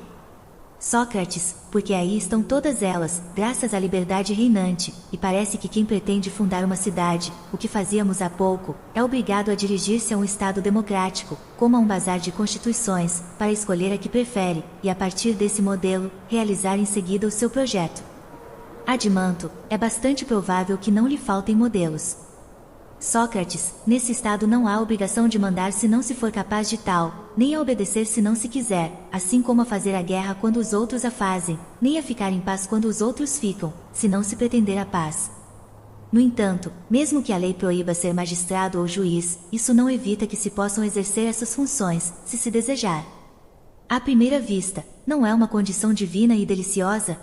A: Sócrates, porque aí estão todas elas, graças à liberdade reinante, e parece que quem pretende fundar uma cidade, o que fazíamos há pouco, é obrigado a dirigir-se a um Estado democrático, como a um bazar de constituições, para escolher a que prefere, e a partir desse modelo, realizar em seguida o seu projeto. Adimanto, é bastante provável que não lhe faltem modelos. Sócrates, nesse estado não há obrigação de mandar se não se for capaz de tal, nem a obedecer se não se quiser, assim como a fazer a guerra quando os outros a fazem, nem a ficar em paz quando os outros ficam, se não se pretender a paz. No entanto, mesmo que a lei proíba ser magistrado ou juiz, isso não evita que se possam exercer essas funções, se se desejar. À primeira vista, não é uma condição divina e deliciosa?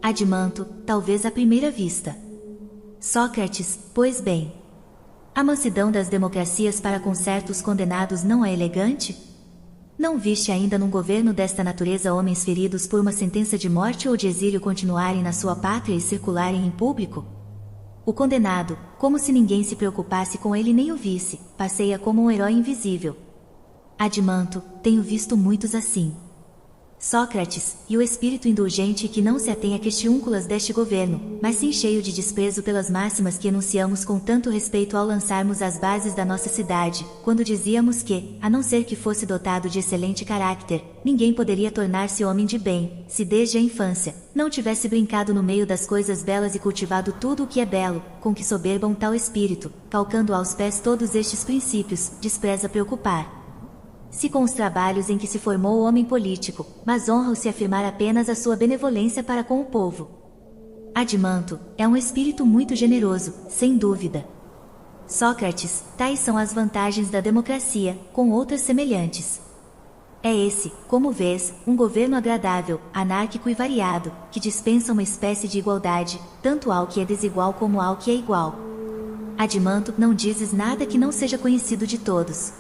A: Adimanto, talvez à primeira vista. Sócrates, pois bem. A mansidão das democracias para com certos condenados não é elegante? Não viste ainda num governo desta natureza homens feridos por uma sentença de morte ou de exílio continuarem na sua pátria e circularem em público? O condenado, como se ninguém se preocupasse com ele nem o visse, passeia como um herói invisível. Adimanto, tenho visto muitos assim. Sócrates, e o espírito indulgente que não se atém a questiúnculas deste governo, mas sim cheio de desprezo pelas máximas que enunciamos com tanto respeito ao lançarmos as bases da nossa cidade, quando dizíamos que, a não ser que fosse dotado de excelente caráter, ninguém poderia tornar-se homem de bem, se desde a infância, não tivesse brincado no meio das coisas belas e cultivado tudo o que é belo, com que soberba um tal espírito, calcando aos pés todos estes princípios, despreza preocupar. Se com os trabalhos em que se formou o homem político, mas honra-o se afirmar apenas a sua benevolência para com o povo. Adimanto, é um espírito muito generoso, sem dúvida. Sócrates, tais são as vantagens da democracia, com outras semelhantes. É esse, como vês, um governo agradável, anárquico e variado, que dispensa uma espécie de igualdade, tanto ao que é desigual como ao que é igual. Adimanto, não dizes nada que não seja conhecido de todos.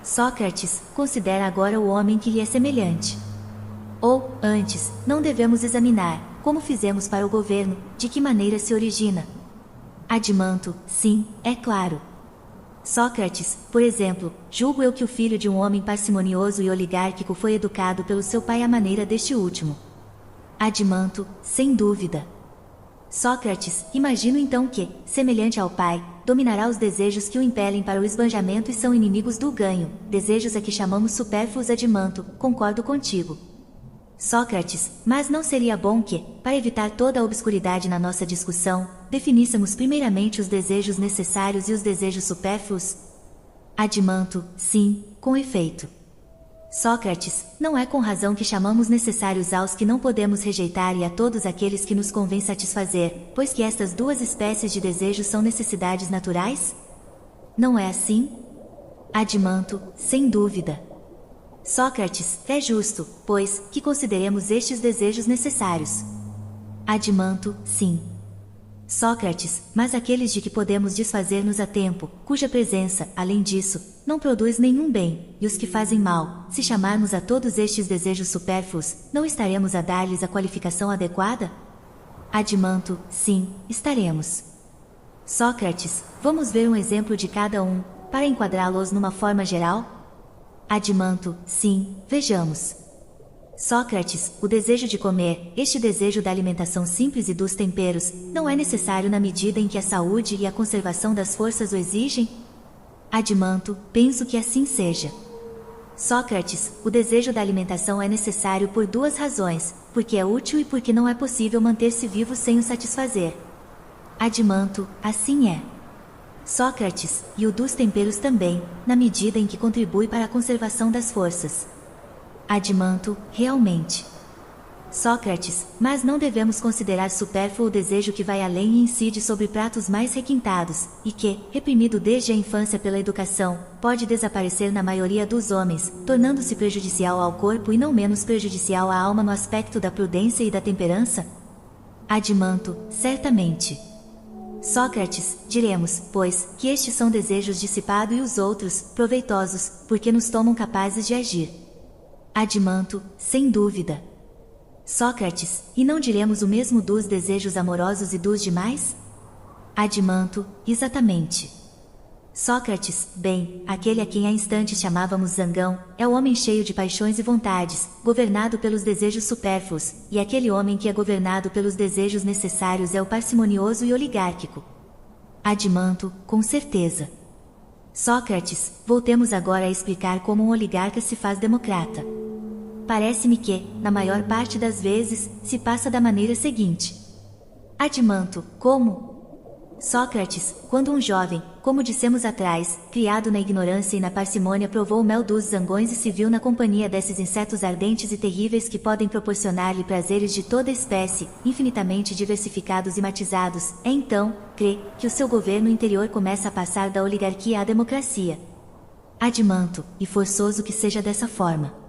A: Sócrates, considera agora o homem que lhe é semelhante. Ou, antes, não devemos examinar, como fizemos para o governo, de que maneira se origina. Adimanto, sim, é claro. Sócrates, por exemplo, julgo eu que o filho de um homem parcimonioso e oligárquico foi educado pelo seu pai à maneira deste último. Adimanto, sem dúvida. Sócrates, imagino então que, semelhante ao pai, dominará os desejos que o impelem para o esbanjamento e são inimigos do ganho, desejos a que chamamos supérfluos. Adimanto, concordo contigo. Sócrates, mas não seria bom que, para evitar toda a obscuridade na nossa discussão, definíssemos primeiramente os desejos necessários e os desejos supérfluos? Adimanto, sim, com efeito. Sócrates, não é com razão que chamamos necessários aos que não podemos rejeitar e a todos aqueles que nos convém satisfazer, pois que estas duas espécies de desejos são necessidades naturais? Não é assim? Adimanto, sem dúvida. Sócrates, é justo, pois, que consideremos estes desejos necessários. Adimanto, sim. Sócrates, mas aqueles de que podemos desfazer-nos a tempo, cuja presença, além disso, não produz nenhum bem, e os que fazem mal, se chamarmos a todos estes desejos supérfluos, não estaremos a dar-lhes a qualificação adequada? Adimanto, sim, estaremos. Sócrates, vamos ver um exemplo de cada um, para enquadrá-los numa forma geral? Adimanto, sim, vejamos. Sócrates, o desejo de comer, este desejo da alimentação simples e dos temperos, não é necessário na medida em que a saúde e a conservação das forças o exigem? Adimanto, penso que assim seja. Sócrates, o desejo da alimentação é necessário por duas razões, porque é útil e porque não é possível manter-se vivo sem o satisfazer. Adimanto, assim é. Sócrates, e o dos temperos também, na medida em que contribui para a conservação das forças. Adimanto, realmente. Sócrates, mas não devemos considerar supérfluo o desejo que vai além e incide sobre pratos mais requintados, e que, reprimido desde a infância pela educação, pode desaparecer na maioria dos homens, tornando-se prejudicial ao corpo e não menos prejudicial à alma no aspecto da prudência e da temperança? Adimanto, certamente. Sócrates, diremos, pois, que estes são desejos dissipados e os outros, proveitosos, porque nos tomam capazes de agir. Adimanto, sem dúvida. Sócrates, e não diremos o mesmo dos desejos amorosos e dos demais? Adimanto, exatamente. Sócrates, bem, aquele a quem há instantes chamávamos zangão, é o homem cheio de paixões e vontades, governado pelos desejos supérfluos, e aquele homem que é governado pelos desejos necessários é o parcimonioso e oligárquico. Adimanto, com certeza. Sócrates, voltemos agora a explicar como um oligarca se faz democrata. Parece-me que, na maior parte das vezes, se passa da maneira seguinte. Adimanto, como? Sócrates, quando um jovem, como dissemos atrás, criado na ignorância e na parcimônia provou o mel dos zangões e se viu na companhia desses insetos ardentes e terríveis que podem proporcionar-lhe prazeres de toda espécie, infinitamente diversificados e matizados, é então, crê, que o seu governo interior começa a passar da oligarquia à democracia. Adimanto, e forçoso que seja dessa forma.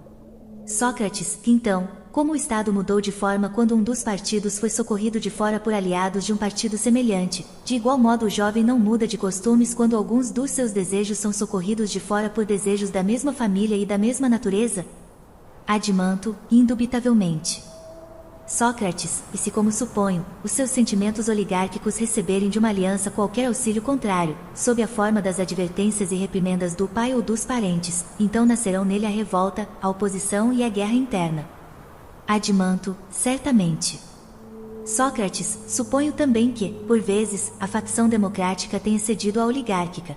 A: Sócrates, então, como o Estado mudou de forma quando um dos partidos foi socorrido de fora por aliados de um partido semelhante, de igual modo o jovem não muda de costumes quando alguns dos seus desejos são socorridos de fora por desejos da mesma família e da mesma natureza? Adimanto, indubitavelmente. Sócrates, e se como suponho, os seus sentimentos oligárquicos receberem de uma aliança qualquer auxílio contrário, sob a forma das advertências e reprimendas do pai ou dos parentes, então nascerão nele a revolta, a oposição e a guerra interna. Adimanto, certamente. Sócrates, suponho também que, por vezes, a facção democrática tenha cedido à oligárquica.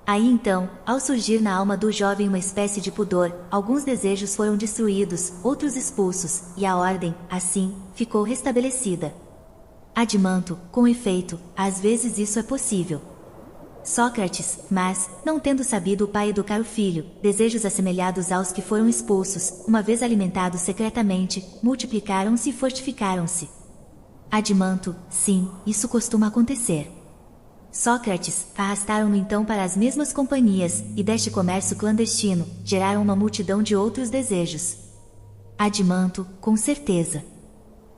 A: Aí então, ao surgir na alma do jovem uma espécie de pudor, alguns desejos foram destruídos, outros expulsos, e a ordem, assim, ficou restabelecida. Adimanto, com efeito, às vezes isso é possível. Sócrates, mas, não tendo sabido o pai educar o filho, desejos assemelhados aos que foram expulsos, uma vez alimentados secretamente, multiplicaram-se e fortificaram-se. Adimanto, sim, isso costuma acontecer. Sócrates, arrastaram-no então para as mesmas companhias, e deste comércio clandestino, geraram uma multidão de outros desejos. Adimanto, com certeza.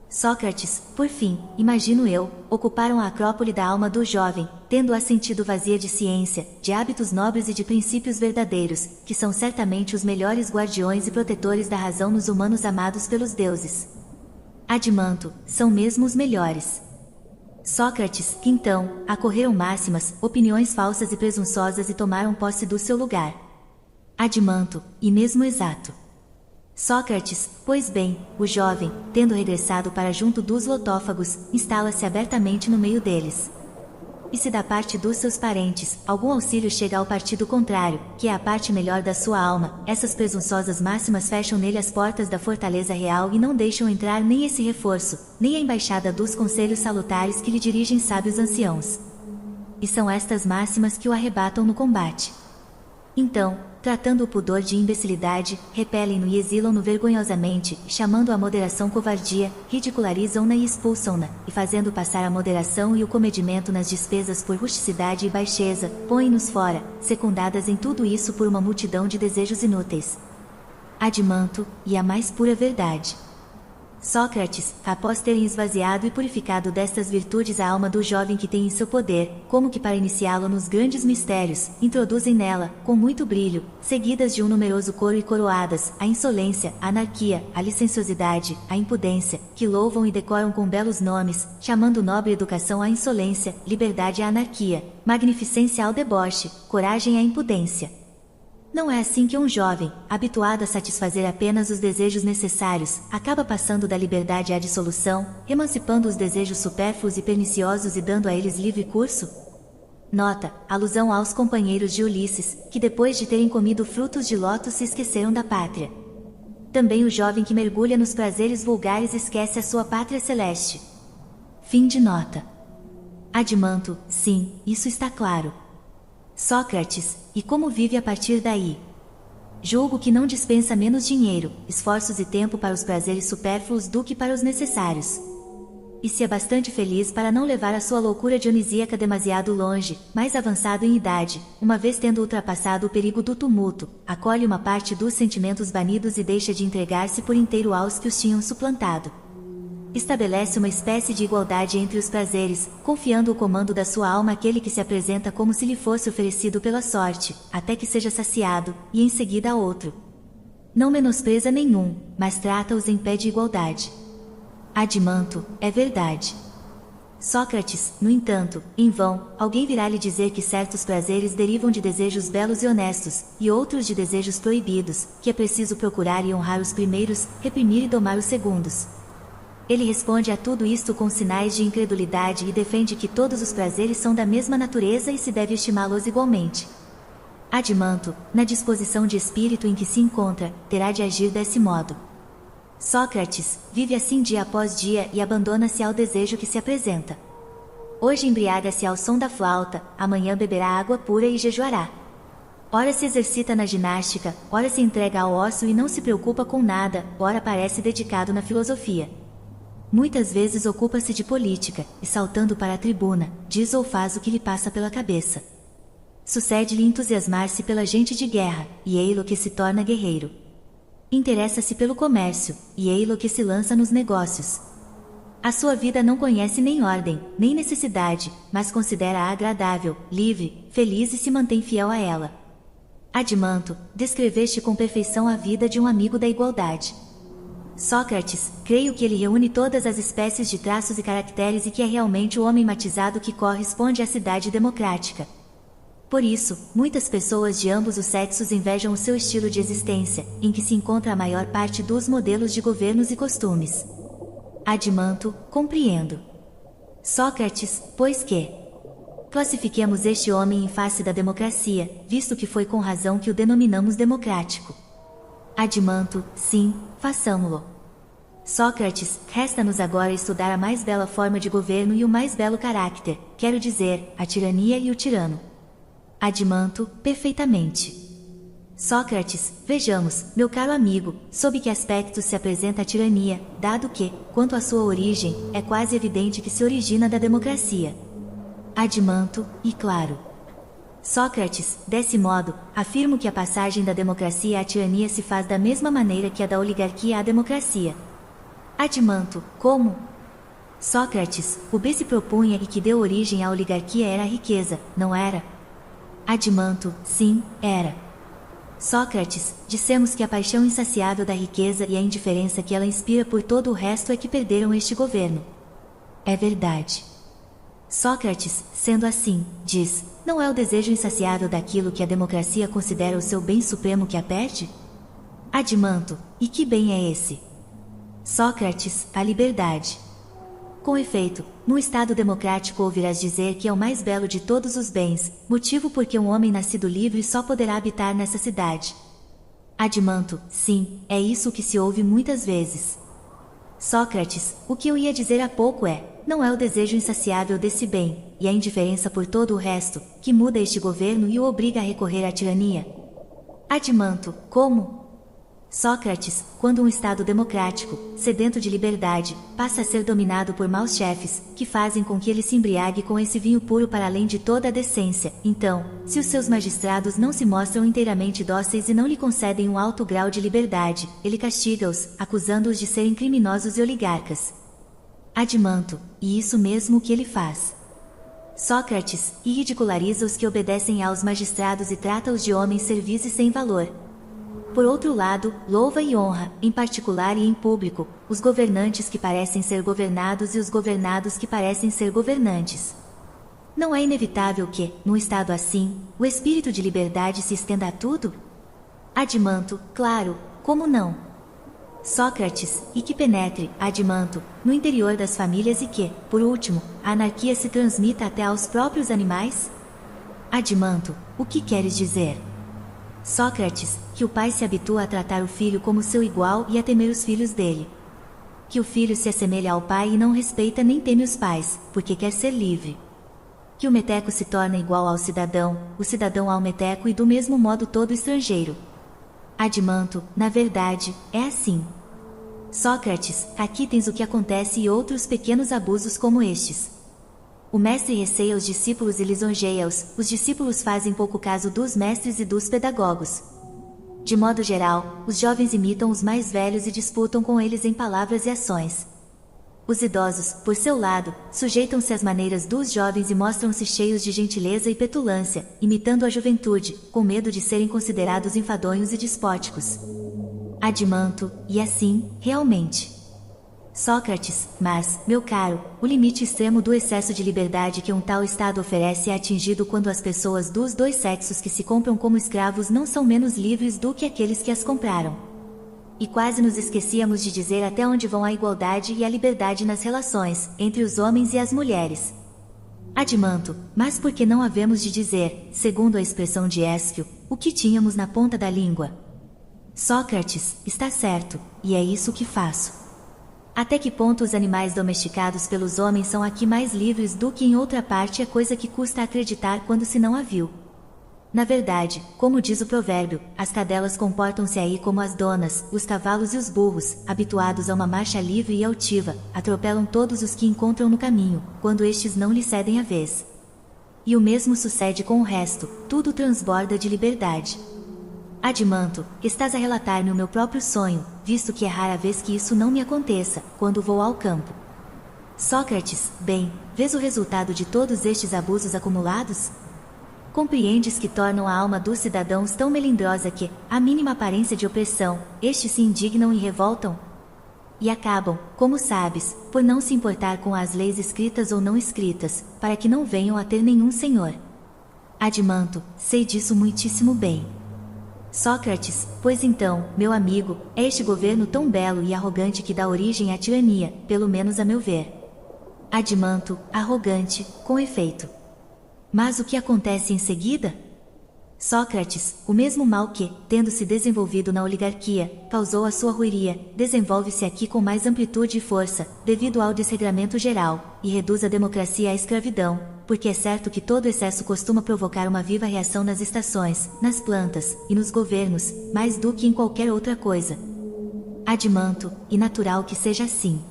A: Sócrates, por fim, imagino eu, ocuparam a acrópole da alma do jovem, tendo-a sentido vazia de ciência, de hábitos nobres e de princípios verdadeiros, que são certamente os melhores guardiões e protetores da razão nos humanos amados pelos deuses. Adimanto, são mesmo os melhores. Sócrates, que então, acorreram máximas, opiniões falsas e presunçosas e tomaram posse do seu lugar. Adimanto, e mesmo exato. Sócrates, pois bem, o jovem, tendo regressado para junto dos lotófagos, instala-se abertamente no meio deles. E se da parte dos seus parentes, algum auxílio chega ao partido contrário, que é a parte melhor da sua alma, essas presunçosas máximas fecham nele as portas da fortaleza real e não deixam entrar nem esse reforço, nem a embaixada dos conselhos salutares que lhe dirigem sábios anciãos. E são estas máximas que o arrebatam no combate. Então, tratando o pudor de imbecilidade, repelem-no e exilam-no vergonhosamente, chamando a moderação covardia, ridicularizam-na e expulsam-na, e fazendo passar a moderação e o comedimento nas despesas por rusticidade e baixeza, põem-nos fora, secundadas em tudo isso por uma multidão de desejos inúteis. Adimanto, e a mais pura verdade. Sócrates, após terem esvaziado e purificado destas virtudes a alma do jovem que tem em seu poder, como que para iniciá-lo nos grandes mistérios, introduzem nela, com muito brilho, seguidas de um numeroso coro e coroadas, a insolência, a anarquia, a licenciosidade, a impudência, que louvam e decoram com belos nomes, chamando nobre educação à insolência, liberdade à anarquia, magnificência ao deboche, coragem à impudência. Não é assim que um jovem, habituado a satisfazer apenas os desejos necessários, acaba passando da liberdade à dissolução, emancipando os desejos supérfluos e perniciosos e dando a eles livre curso? Nota: alusão aos companheiros de Ulisses, que depois de terem comido frutos de lótus se esqueceram da pátria. Também o jovem que mergulha nos prazeres vulgares esquece a sua pátria celeste. Fim de nota. Adimanto: sim, isso está claro. Sócrates: e como vive a partir daí? Julgo que não dispensa menos dinheiro, esforços e tempo para os prazeres supérfluos do que para os necessários. E se é bastante feliz para não levar a sua loucura dionisíaca demasiado longe, mais avançado em idade, uma vez tendo ultrapassado o perigo do tumulto, acolhe uma parte dos sentimentos banidos e deixa de entregar-se por inteiro aos que os tinham suplantado. Estabelece uma espécie de igualdade entre os prazeres, confiando o comando da sua alma àquele que se apresenta como se lhe fosse oferecido pela sorte, até que seja saciado, e em seguida a outro. Não menospreza nenhum, mas trata-os em pé de igualdade. Adimanto: é verdade. Sócrates: no entanto, em vão, alguém virá lhe dizer que certos prazeres derivam de desejos belos e honestos, e outros de desejos proibidos, que é preciso procurar e honrar os primeiros, reprimir e domar os segundos. Ele responde a tudo isto com sinais de incredulidade e defende que todos os prazeres são da mesma natureza e se deve estimá-los igualmente. Adimanto: na disposição de espírito em que se encontra, terá de agir desse modo. Sócrates: vive assim dia após dia e abandona-se ao desejo que se apresenta. Hoje embriaga-se ao som da flauta, amanhã beberá água pura e jejuará. Ora se exercita na ginástica, ora se entrega ao ócio e não se preocupa com nada, ora parece dedicado na filosofia. Muitas vezes ocupa-se de política, e saltando para a tribuna, diz ou faz o que lhe passa pela cabeça. Sucede-lhe entusiasmar-se pela gente de guerra, e ei-lo que se torna guerreiro. Interessa-se pelo comércio, e ei-lo que se lança nos negócios. A sua vida não conhece nem ordem, nem necessidade, mas considera-a agradável, livre, feliz e se mantém fiel a ela. Adimanto: descreveste com perfeição a vida de um amigo da igualdade. Sócrates: creio que ele reúne todas as espécies de traços e caracteres e que é realmente o homem matizado que corresponde à cidade democrática. Por isso, muitas pessoas de ambos os sexos invejam o seu estilo de existência, em que se encontra a maior parte dos modelos de governos e costumes. Adimanto: compreendo. Sócrates: pois que classifiquemos este homem em face da democracia, visto que foi com razão que o denominamos democrático. Adimanto: sim, façamo-lo. Sócrates: resta-nos agora estudar a mais bela forma de governo e o mais belo caráter, quero dizer, a tirania e o tirano. Adimanto: perfeitamente. Sócrates: vejamos, meu caro amigo, sob que aspectos se apresenta a tirania, dado que, quanto à sua origem, é quase evidente que se origina da democracia. Adimanto: e claro. Sócrates: desse modo, afirmo que a passagem da democracia à tirania se faz da mesma maneira que a da oligarquia à democracia. Adimanto: como? Sócrates: o B se propunha e que deu origem à oligarquia era a riqueza, não era? Adimanto: sim, era. Sócrates: dissemos que a paixão insaciável da riqueza e a indiferença que ela inspira por todo o resto é que perderam este governo. É verdade. Sócrates: sendo assim, diz, não é o desejo insaciável daquilo que a democracia considera o seu bem supremo que a perde? Adimanto: e que bem é esse? Sócrates: a liberdade. Com efeito, num Estado democrático ouvirás dizer que é o mais belo de todos os bens, motivo porque um homem nascido livre só poderá habitar nessa cidade. Adimanto: sim, é isso que se ouve muitas vezes. Sócrates: o que eu ia dizer há pouco não é o desejo insaciável desse bem, e a indiferença por todo o resto, que muda este governo e o obriga a recorrer à tirania. Adimanto: como? Sócrates: quando um Estado democrático, sedento de liberdade, passa a ser dominado por maus chefes, que fazem com que ele se embriague com esse vinho puro para além de toda a decência, então, se os seus magistrados não se mostram inteiramente dóceis e não lhe concedem um alto grau de liberdade, ele castiga-os, acusando-os de serem criminosos e oligarcas. Adimanto: e isso mesmo que ele faz. Sócrates: e ridiculariza os que obedecem aos magistrados e trata-os de homens servis e sem valor. Por outro lado, louva e honra, em particular e em público, os governantes que parecem ser governados e os governados que parecem ser governantes. Não é inevitável que, num estado assim, o espírito de liberdade se estenda a tudo? Adimanto, claro, como não? Sócrates, e que penetre, Adimanto, no interior das famílias e que, por último, a anarquia se transmita até aos próprios animais? Adimanto, o que queres dizer? Sócrates, que o pai se habitua a tratar o filho como seu igual e a temer os filhos dele. Que o filho se assemelha ao pai e não respeita nem teme os pais, porque quer ser livre. Que o meteco se torna igual ao cidadão, o cidadão ao meteco e do mesmo modo todo estrangeiro. Adimanto, na verdade, é assim. Sócrates, aqui tens o que acontece e outros pequenos abusos como estes. O mestre receia os discípulos e lisonjeia-os, os discípulos fazem pouco caso dos mestres e dos pedagogos. De modo geral, os jovens imitam os mais velhos e disputam com eles em palavras e ações. Os idosos, por seu lado, sujeitam-se às maneiras dos jovens e mostram-se cheios de gentileza e petulância, imitando a juventude, com medo de serem considerados enfadonhos e despóticos. Adimanto, e assim, realmente. Sócrates, mas, meu caro, o limite extremo do excesso de liberdade que um tal estado oferece é atingido quando as pessoas dos dois sexos que se compram como escravos não são menos livres do que aqueles que as compraram. E quase nos esquecíamos de dizer até onde vão a igualdade e a liberdade nas relações, entre os homens e as mulheres. Adimanto, mas por que não havemos de dizer, segundo a expressão de Ésquilo, o que tínhamos na ponta da língua? Sócrates, está certo, e é isso que faço. Até que ponto os animais domesticados pelos homens são aqui mais livres do que em outra parte é coisa que custa acreditar quando se não a viu. Na verdade, como diz o provérbio, as cadelas comportam-se aí como as donas, os cavalos e os burros, habituados a uma marcha livre e altiva, atropelam todos os que encontram no caminho, quando estes não lhe cedem a vez. E o mesmo sucede com o resto, tudo transborda de liberdade. Adimanto, estás a relatar-me o meu próprio sonho, visto que é rara vez que isso não me aconteça, quando vou ao campo. Sócrates, bem, vês o resultado de todos estes abusos acumulados? Compreendes que tornam a alma dos cidadãos tão melindrosa que, à mínima aparência de opressão, estes se indignam e revoltam? E acabam, como sabes, por não se importar com as leis escritas ou não escritas, para que não venham a ter nenhum senhor. Adimanto, sei disso muitíssimo bem. Sócrates, pois então, meu amigo, é este governo tão belo e arrogante que dá origem à tirania, pelo menos a meu ver. Adimanto, arrogante, com efeito. Mas o que acontece em seguida? Sócrates, o mesmo mal que, tendo se desenvolvido na oligarquia, causou a sua ruiria, desenvolve-se aqui com mais amplitude e força, devido ao desregramento geral, e reduz a democracia à escravidão, porque é certo que todo excesso costuma provocar uma viva reação nas estações, nas plantas, e nos governos, mais do que em qualquer outra coisa. Adimanto, e natural que seja assim.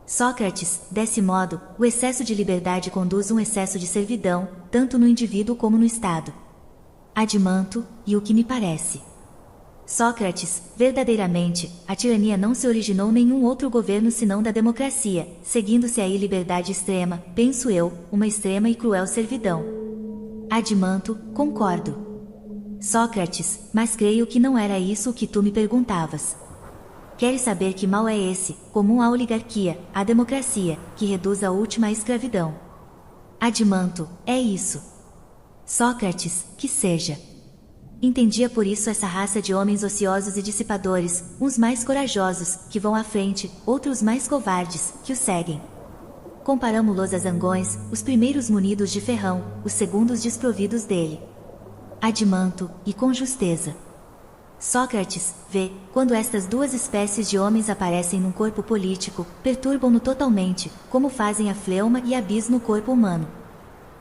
A: Sócrates, desse modo, o excesso de liberdade conduz um excesso de servidão, tanto no indivíduo como no Estado. Adimanto, e o que me parece. Sócrates, verdadeiramente, a tirania não se originou nenhum outro governo senão da democracia, seguindo-se aí liberdade extrema, penso eu, uma extrema e cruel servidão. Adimanto, concordo. Sócrates, mas creio que não era isso o que tu me perguntavas. Queres saber que mal é esse, comum à oligarquia, à democracia, que reduz a última à escravidão? Adimanto, é isso. Sócrates, que seja. Entendia por isso essa raça de homens ociosos e dissipadores, uns mais corajosos, que vão à frente, outros mais covardes, que o seguem. Comparamo-los a zangões, os primeiros munidos de ferrão, os segundos desprovidos dele. Adimanto, e com justeza. Sócrates, vê, quando estas duas espécies de homens aparecem num corpo político, perturbam-no totalmente, como fazem a fleuma e a bis no corpo humano.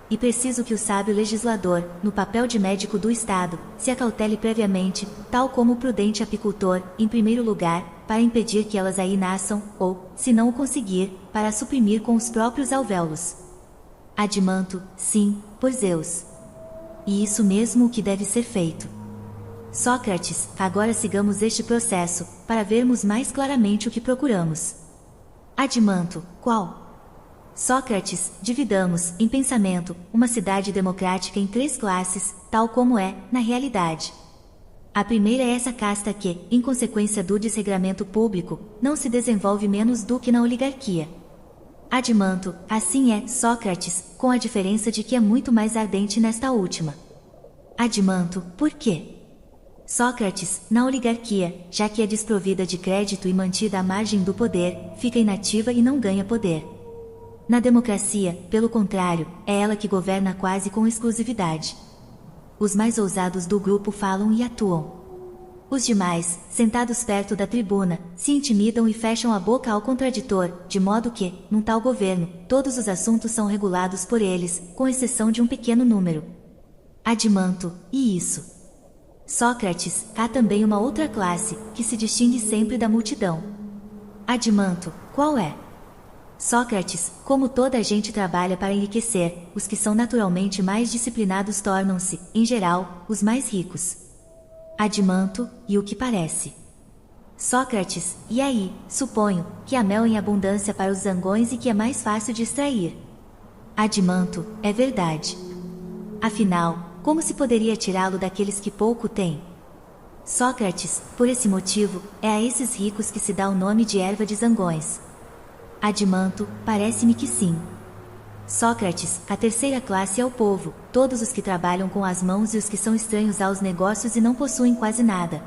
A: E preciso que o sábio legislador, no papel de médico do Estado, se acautele previamente, tal como o prudente apicultor, em primeiro lugar, para impedir que elas aí nasçam, ou, se não o conseguir, para suprimir com os próprios alvéolos. Adimanto, sim, por Zeus. E isso mesmo o que deve ser feito. Sócrates, agora sigamos este processo, para vermos mais claramente o que procuramos. Adimanto, qual? Sócrates, dividamos, em pensamento, uma cidade democrática em 3 classes, tal como é, na realidade. A primeira é essa casta que, em consequência do desregramento público, não se desenvolve menos do que na oligarquia. Adimanto, assim é, Sócrates, com a diferença de que é muito mais ardente nesta última. Adimanto, por quê? Sócrates, na oligarquia, já que é desprovida de crédito e mantida à margem do poder, fica inativa e não ganha poder. Na democracia, pelo contrário, é ela que governa quase com exclusividade. Os mais ousados do grupo falam e atuam. Os demais, sentados perto da tribuna, se intimidam e fecham a boca ao contraditor, de modo que, num tal governo, todos os assuntos são regulados por eles, com exceção de um pequeno número. Adimanto, e isso. Sócrates, há também uma outra classe, que se distingue sempre da multidão. Adimanto, qual é? Sócrates, como toda a gente trabalha para enriquecer, os que são naturalmente mais disciplinados tornam-se, em geral, os mais ricos. Adimanto, e o que parece. Sócrates, e aí, suponho, que há mel em abundância para os zangões e que é mais fácil de extrair. Adimanto, é verdade. Afinal, como se poderia tirá-lo daqueles que pouco têm? Sócrates, por esse motivo, é a esses ricos que se dá o nome de erva de zangões. Adimanto, parece-me que sim. Sócrates, a terceira classe é o povo, todos os que trabalham com as mãos e os que são estranhos aos negócios e não possuem quase nada.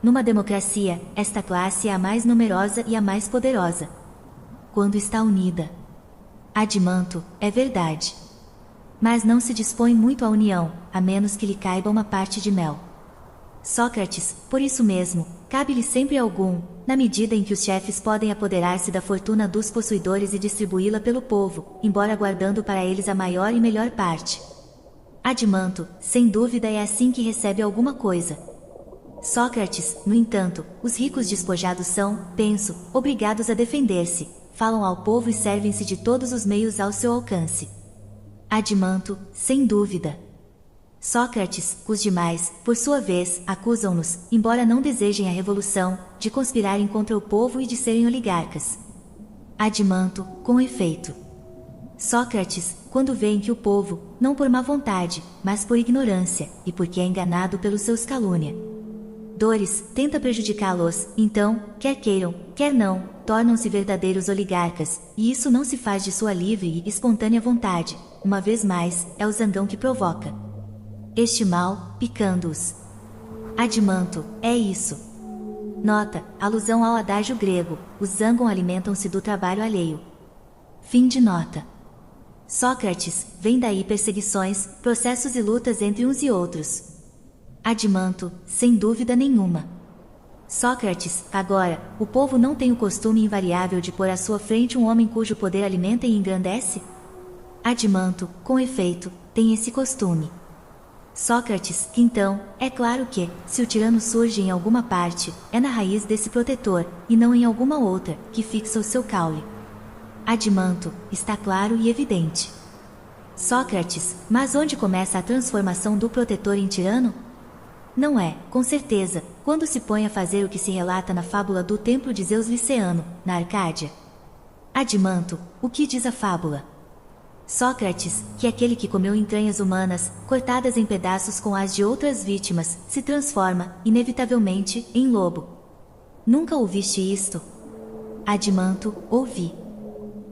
A: Numa democracia, esta classe é a mais numerosa e a mais poderosa. Quando está unida. Adimanto, é verdade. Mas não se dispõe muito à união, a menos que lhe caiba uma parte de mel. Sócrates, por isso mesmo, cabe-lhe sempre algum, na medida em que os chefes podem apoderar-se da fortuna dos possuidores e distribuí-la pelo povo, embora guardando para eles a maior e melhor parte. Adimanto, sem dúvida é assim que recebe alguma coisa. Sócrates, no entanto, os ricos despojados são, penso, obrigados a defender-se, falam ao povo e servem-se de todos os meios ao seu alcance. Adimanto, sem dúvida. Sócrates, os demais, por sua vez, acusam-nos, embora não desejem a revolução, de conspirarem contra o povo e de serem oligarcas. Adimanto, com efeito. Sócrates, quando veem que o povo, não por má vontade, mas por ignorância, e porque é enganado pelos seus calúniadores, tenta prejudicá-los, então, quer queiram, quer não, tornam-se verdadeiros oligarcas, e isso não se faz de sua livre e espontânea vontade, uma vez mais, é o zangão que provoca este mal, picando-os. Adimanto, é isso. Nota, alusão ao adágio grego, os zangão alimentam-se do trabalho alheio. Fim de nota. Sócrates, vem daí perseguições, processos e lutas entre uns e outros. Adimanto, sem dúvida nenhuma. Sócrates, agora, o povo não tem o costume invariável de pôr à sua frente um homem cujo poder alimenta e engrandece? Adimanto, com efeito, tem esse costume. Sócrates, então, é claro que, se o tirano surge em alguma parte, é na raiz desse protetor, e não em alguma outra, que fixa o seu caule. Adimanto, está claro e evidente. Sócrates, mas onde começa a transformação do protetor em tirano? Não é, com certeza, quando se põe a fazer o que se relata na fábula do templo de Zeus Liceano, na Arcádia. Adimanto, o que diz a fábula? Sócrates, que aquele que comeu entranhas humanas, cortadas em pedaços com as de outras vítimas, se transforma, inevitavelmente, em lobo. Nunca ouviste isto? Adimanto, ouvi.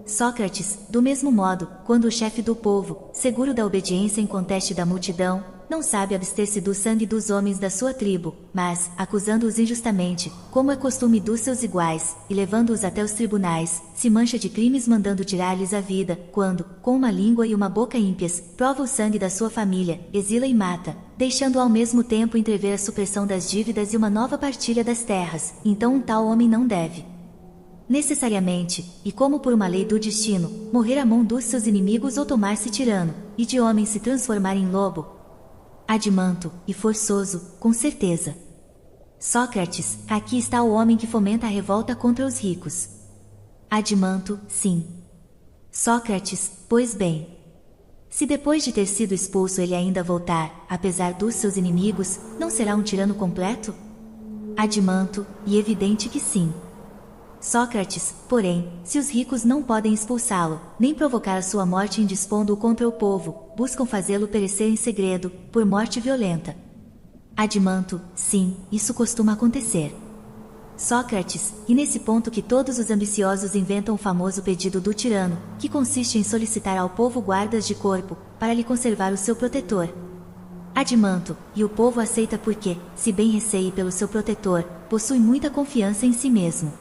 A: Sócrates, do mesmo modo, quando o chefe do povo, seguro da obediência inconteste da multidão, não sabe abster-se do sangue dos homens da sua tribo, mas, acusando-os injustamente, como é costume dos seus iguais, e levando-os até os tribunais, se mancha de crimes mandando tirar-lhes a vida, quando, com uma língua e uma boca ímpias, prova o sangue da sua família, exila e mata, deixando ao mesmo tempo entrever a supressão das dívidas e uma nova partilha das terras, então um tal homem não deve necessariamente, e como por uma lei do destino, morrer à mão dos seus inimigos ou tomar-se tirano, e de homem se transformar em lobo. Adimanto, e forçoso, com certeza. Sócrates, aqui está o homem que fomenta a revolta contra os ricos. Adimanto, sim. Sócrates, pois bem. Se depois de ter sido expulso ele ainda voltar, apesar dos seus inimigos, não será um tirano completo? Adimanto, e evidente que sim. Sócrates, porém, se os ricos não podem expulsá-lo, nem provocar a sua morte indispondo-o contra o povo, buscam fazê-lo perecer em segredo, por morte violenta. Adimanto, sim, isso costuma acontecer. Sócrates, e nesse ponto que todos os ambiciosos inventam o famoso pedido do tirano, que consiste em solicitar ao povo guardas de corpo, para lhe conservar o seu protetor. Adimanto, e o povo aceita porque, se bem receie pelo seu protetor, possui muita confiança em si mesmo.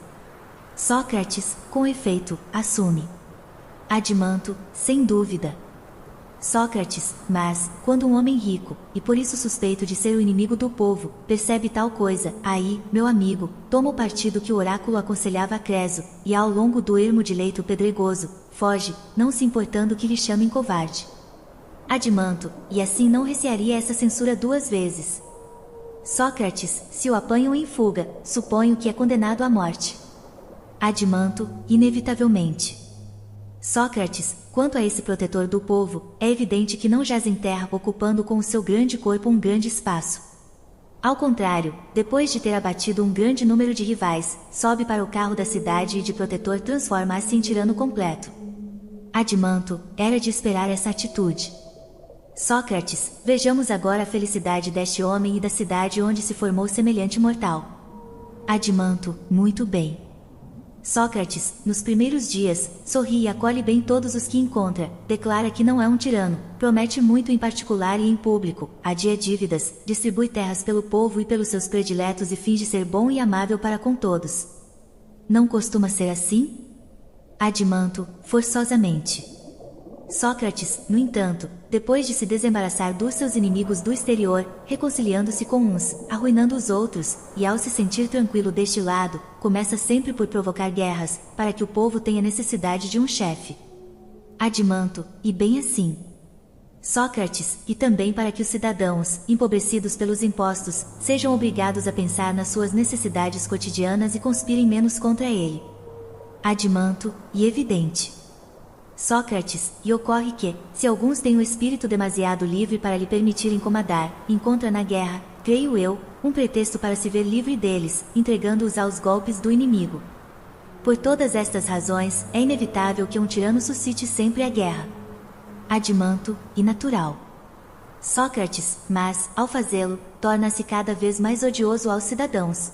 A: Sócrates, com efeito, assume. Adimanto, sem dúvida. Sócrates, mas, quando um homem rico, e por isso suspeito de ser o inimigo do povo, percebe tal coisa, aí, meu amigo, toma o partido que o oráculo aconselhava a Creso, e ao longo do ermo de leito pedregoso, foge, não se importando que lhe chamem covarde. Adimanto, e assim não recearia essa censura 2 vezes. Sócrates, se o apanham em fuga, suponho que é condenado à morte. Adimanto, inevitavelmente. Sócrates, quanto a esse protetor do povo, é evidente que não jaz em terra ocupando com o seu grande corpo um grande espaço. Ao contrário, depois de ter abatido um grande número de rivais, sobe para o carro da cidade e de protetor transforma-se em tirano completo. Adimanto, era de esperar essa atitude. Sócrates, vejamos agora a felicidade deste homem e da cidade onde se formou semelhante mortal. Adimanto, muito bem. Sócrates, nos primeiros dias, sorri e acolhe bem todos os que encontra, declara que não é um tirano, promete muito em particular e em público, adia dívidas, distribui terras pelo povo e pelos seus prediletos e finge ser bom e amável para com todos. Não costuma ser assim? Adimanto, forçosamente. Sócrates, no entanto, depois de se desembaraçar dos seus inimigos do exterior, reconciliando-se com uns, arruinando os outros, e ao se sentir tranquilo deste lado, começa sempre por provocar guerras, para que o povo tenha necessidade de um chefe. Adimanto, e bem assim. Sócrates, e também para que os cidadãos, empobrecidos pelos impostos, sejam obrigados a pensar nas suas necessidades cotidianas e conspirem menos contra ele. Adimanto, e evidente. Sócrates, e ocorre que, se alguns têm o espírito demasiado livre para lhe permitir incomodar, encontra na guerra, creio eu, um pretexto para se ver livre deles, entregando-os aos golpes do inimigo. Por todas estas razões, é inevitável que um tirano suscite sempre a guerra. Adimanto, e natural. Sócrates, mas, ao fazê-lo, torna-se cada vez mais odioso aos cidadãos.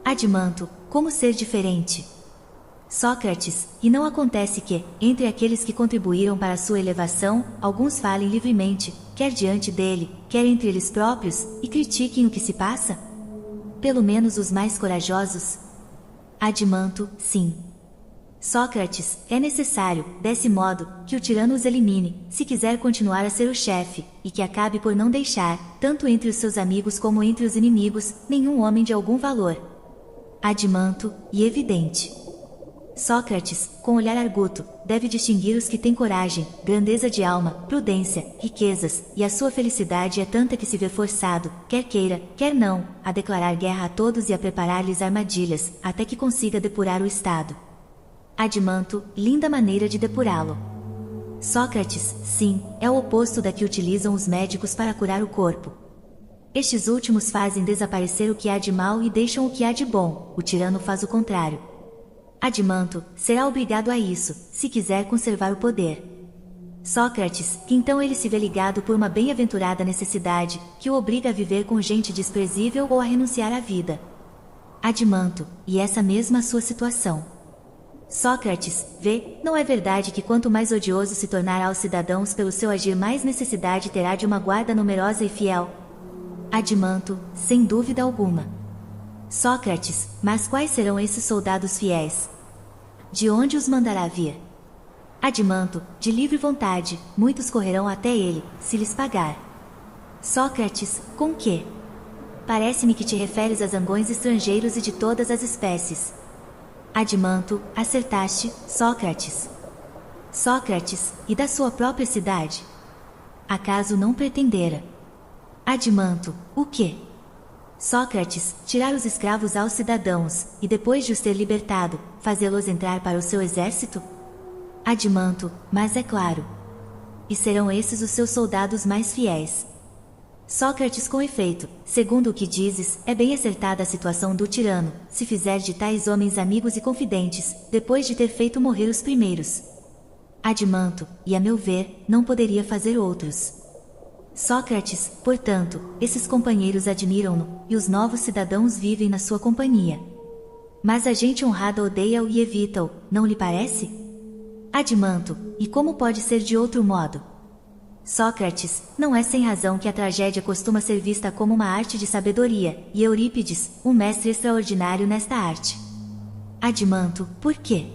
A: Adimanto, como ser diferente? Sócrates, e não acontece que, entre aqueles que contribuíram para sua elevação, alguns falem livremente, quer diante dele, quer entre eles próprios, e critiquem o que se passa? Pelo menos os mais corajosos? Adimanto, sim. Sócrates, é necessário, desse modo, que o tirano os elimine, se quiser continuar a ser o chefe, e que acabe por não deixar, tanto entre os seus amigos como entre os inimigos, nenhum homem de algum valor. Adimanto, e evidente. Sócrates, com olhar arguto, deve distinguir os que têm coragem, grandeza de alma, prudência, riquezas, e a sua felicidade é tanta que se vê forçado, quer queira, quer não, a declarar guerra a todos e a preparar-lhes armadilhas, até que consiga depurar o Estado. Adimanto, linda maneira de depurá-lo. Sócrates, sim, é o oposto da que utilizam os médicos para curar o corpo. Estes últimos fazem desaparecer o que há de mal e deixam o que há de bom, o tirano faz o contrário. Adimanto, será obrigado a isso, se quiser conservar o poder. Sócrates, que então ele se vê ligado por uma bem-aventurada necessidade, que o obriga a viver com gente desprezível ou a renunciar à vida. Adimanto, e essa mesma a sua situação. Sócrates, vê, não é verdade que quanto mais odioso se tornar aos cidadãos pelo seu agir, mais necessidade terá de uma guarda numerosa e fiel? Adimanto, sem dúvida alguma. Sócrates, mas quais serão esses soldados fiéis? De onde os mandará vir? Adimanto, de livre vontade, muitos correrão até ele, se lhes pagar. Sócrates, com que? Parece-me que te referes a zangões estrangeiros e de todas as espécies. Adimanto, acertaste, Sócrates. Sócrates, e da sua própria cidade? Acaso não pretendera? Adimanto, o quê? Sócrates, tirar os escravos aos cidadãos, e depois de os ter libertado, fazê-los entrar para o seu exército? Adimanto, mas é claro. E serão esses os seus soldados mais fiéis. Sócrates, com efeito, segundo o que dizes, é bem acertada a situação do tirano, se fizer de tais homens amigos e confidentes, depois de ter feito morrer os primeiros. Adimanto, e a meu ver, não poderia fazer outros. Sócrates, portanto, esses companheiros admiram-no, e os novos cidadãos vivem na sua companhia. Mas a gente honrada odeia-o e evita-o, não lhe parece? Adimanto, e como pode ser de outro modo? Sócrates, não é sem razão que a tragédia costuma ser vista como uma arte de sabedoria, e Eurípides, um mestre extraordinário nesta arte. Adimanto, por quê?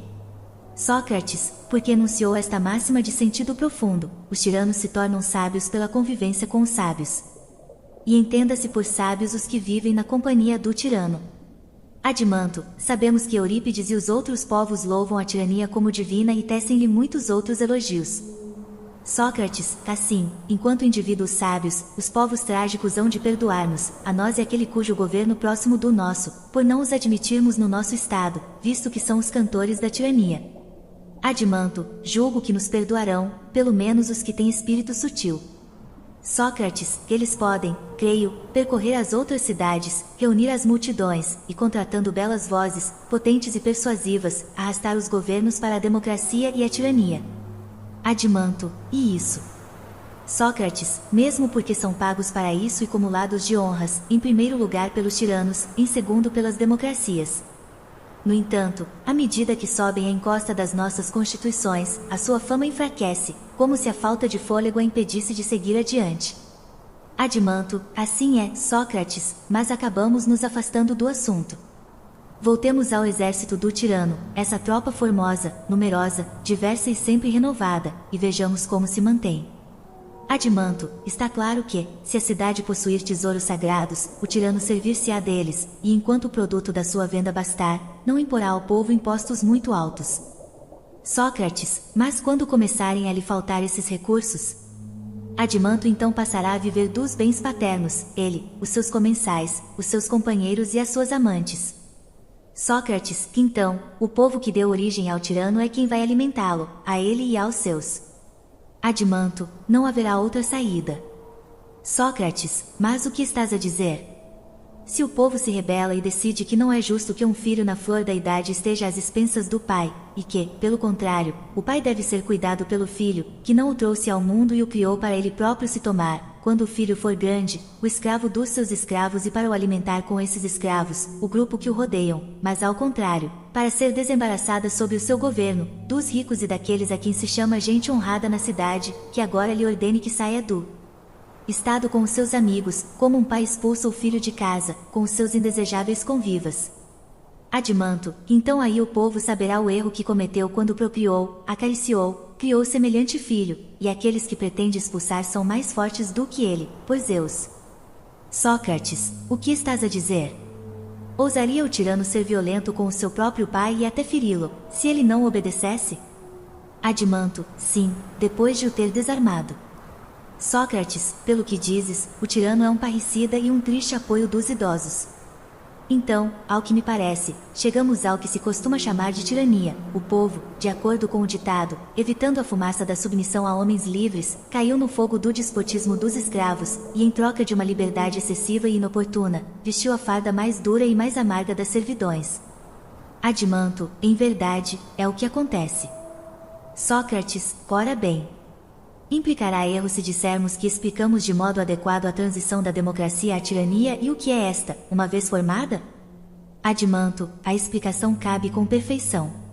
A: Sócrates, porque enunciou esta máxima de sentido profundo: os tiranos se tornam sábios pela convivência com os sábios. E entenda-se por sábios os que vivem na companhia do tirano. Adimanto, sabemos que Eurípides e os outros povos louvam a tirania como divina e tecem-lhe muitos outros elogios. Sócrates, assim, enquanto indivíduos sábios, os povos trágicos hão de perdoar-nos, a nós e aquele cujo governo próximo do nosso, por não os admitirmos no nosso estado, visto que são os cantores da tirania. Adimanto, julgo que nos perdoarão, pelo menos os que têm espírito sutil. Sócrates, eles podem, creio, percorrer as outras cidades, reunir as multidões, e contratando belas vozes, potentes e persuasivas, arrastar os governos para a democracia e a tirania. Adimanto, e isso? Sócrates, mesmo porque são pagos para isso e cumulados de honras, em primeiro lugar pelos tiranos, em segundo pelas democracias. No entanto, à medida que sobem a encosta das nossas constituições, a sua fama enfraquece, como se a falta de fôlego a impedisse de seguir adiante. Adimanto, assim é, Sócrates, mas acabamos nos afastando do assunto. Voltemos ao exército do tirano, essa tropa formosa, numerosa, diversa e sempre renovada, e vejamos como se mantém. Adimanto, está claro que, se a cidade possuir tesouros sagrados, o tirano servir-se-á deles, e enquanto o produto da sua venda bastar, não imporá ao povo impostos muito altos. Sócrates, mas quando começarem a lhe faltar esses recursos? Adimanto então passará a viver dos bens paternos, ele, os seus comensais, os seus companheiros e as suas amantes. Sócrates, então, o povo que deu origem ao tirano é quem vai alimentá-lo, a ele e aos seus. Adimanto, não haverá outra saída. Sócrates, mas o que estás a dizer? Se o povo se rebela e decide que não é justo que um filho na flor da idade esteja às expensas do pai, e que, pelo contrário, o pai deve ser cuidado pelo filho, que não o trouxe ao mundo e o criou para ele próprio se tomar, quando o filho for grande, o escravo dos seus escravos e para o alimentar com esses escravos, o grupo que o rodeiam, mas ao contrário, para ser desembaraçada sob o seu governo, dos ricos e daqueles a quem se chama gente honrada na cidade, que agora lhe ordene que saia do estado com os seus amigos, como um pai expulsa o filho de casa, com os seus indesejáveis convivas. Adimanto, então aí o povo saberá o erro que cometeu quando procriou, acariciou, criou semelhante filho, e aqueles que pretende expulsar são mais fortes do que ele, por Zeus. Sócrates, o que estás a dizer? Ousaria o tirano ser violento com o seu próprio pai e até feri-lo, se ele não obedecesse? Adimanto, sim, depois de o ter desarmado. Sócrates, pelo que dizes, o tirano é um parricida e um triste apoio dos idosos. Então, ao que me parece, chegamos ao que se costuma chamar de tirania. O povo, de acordo com o ditado, evitando a fumaça da submissão a homens livres, caiu no fogo do despotismo dos escravos, e em troca de uma liberdade excessiva e inoportuna, vestiu a farda mais dura e mais amarga das servidões. Adimanto, em verdade, é o que acontece. Sócrates, ora bem. Implicará erro se dissermos que explicamos de modo adequado a transição da democracia à tirania e o que é esta, uma vez formada? Adimanto, a explicação cabe com perfeição.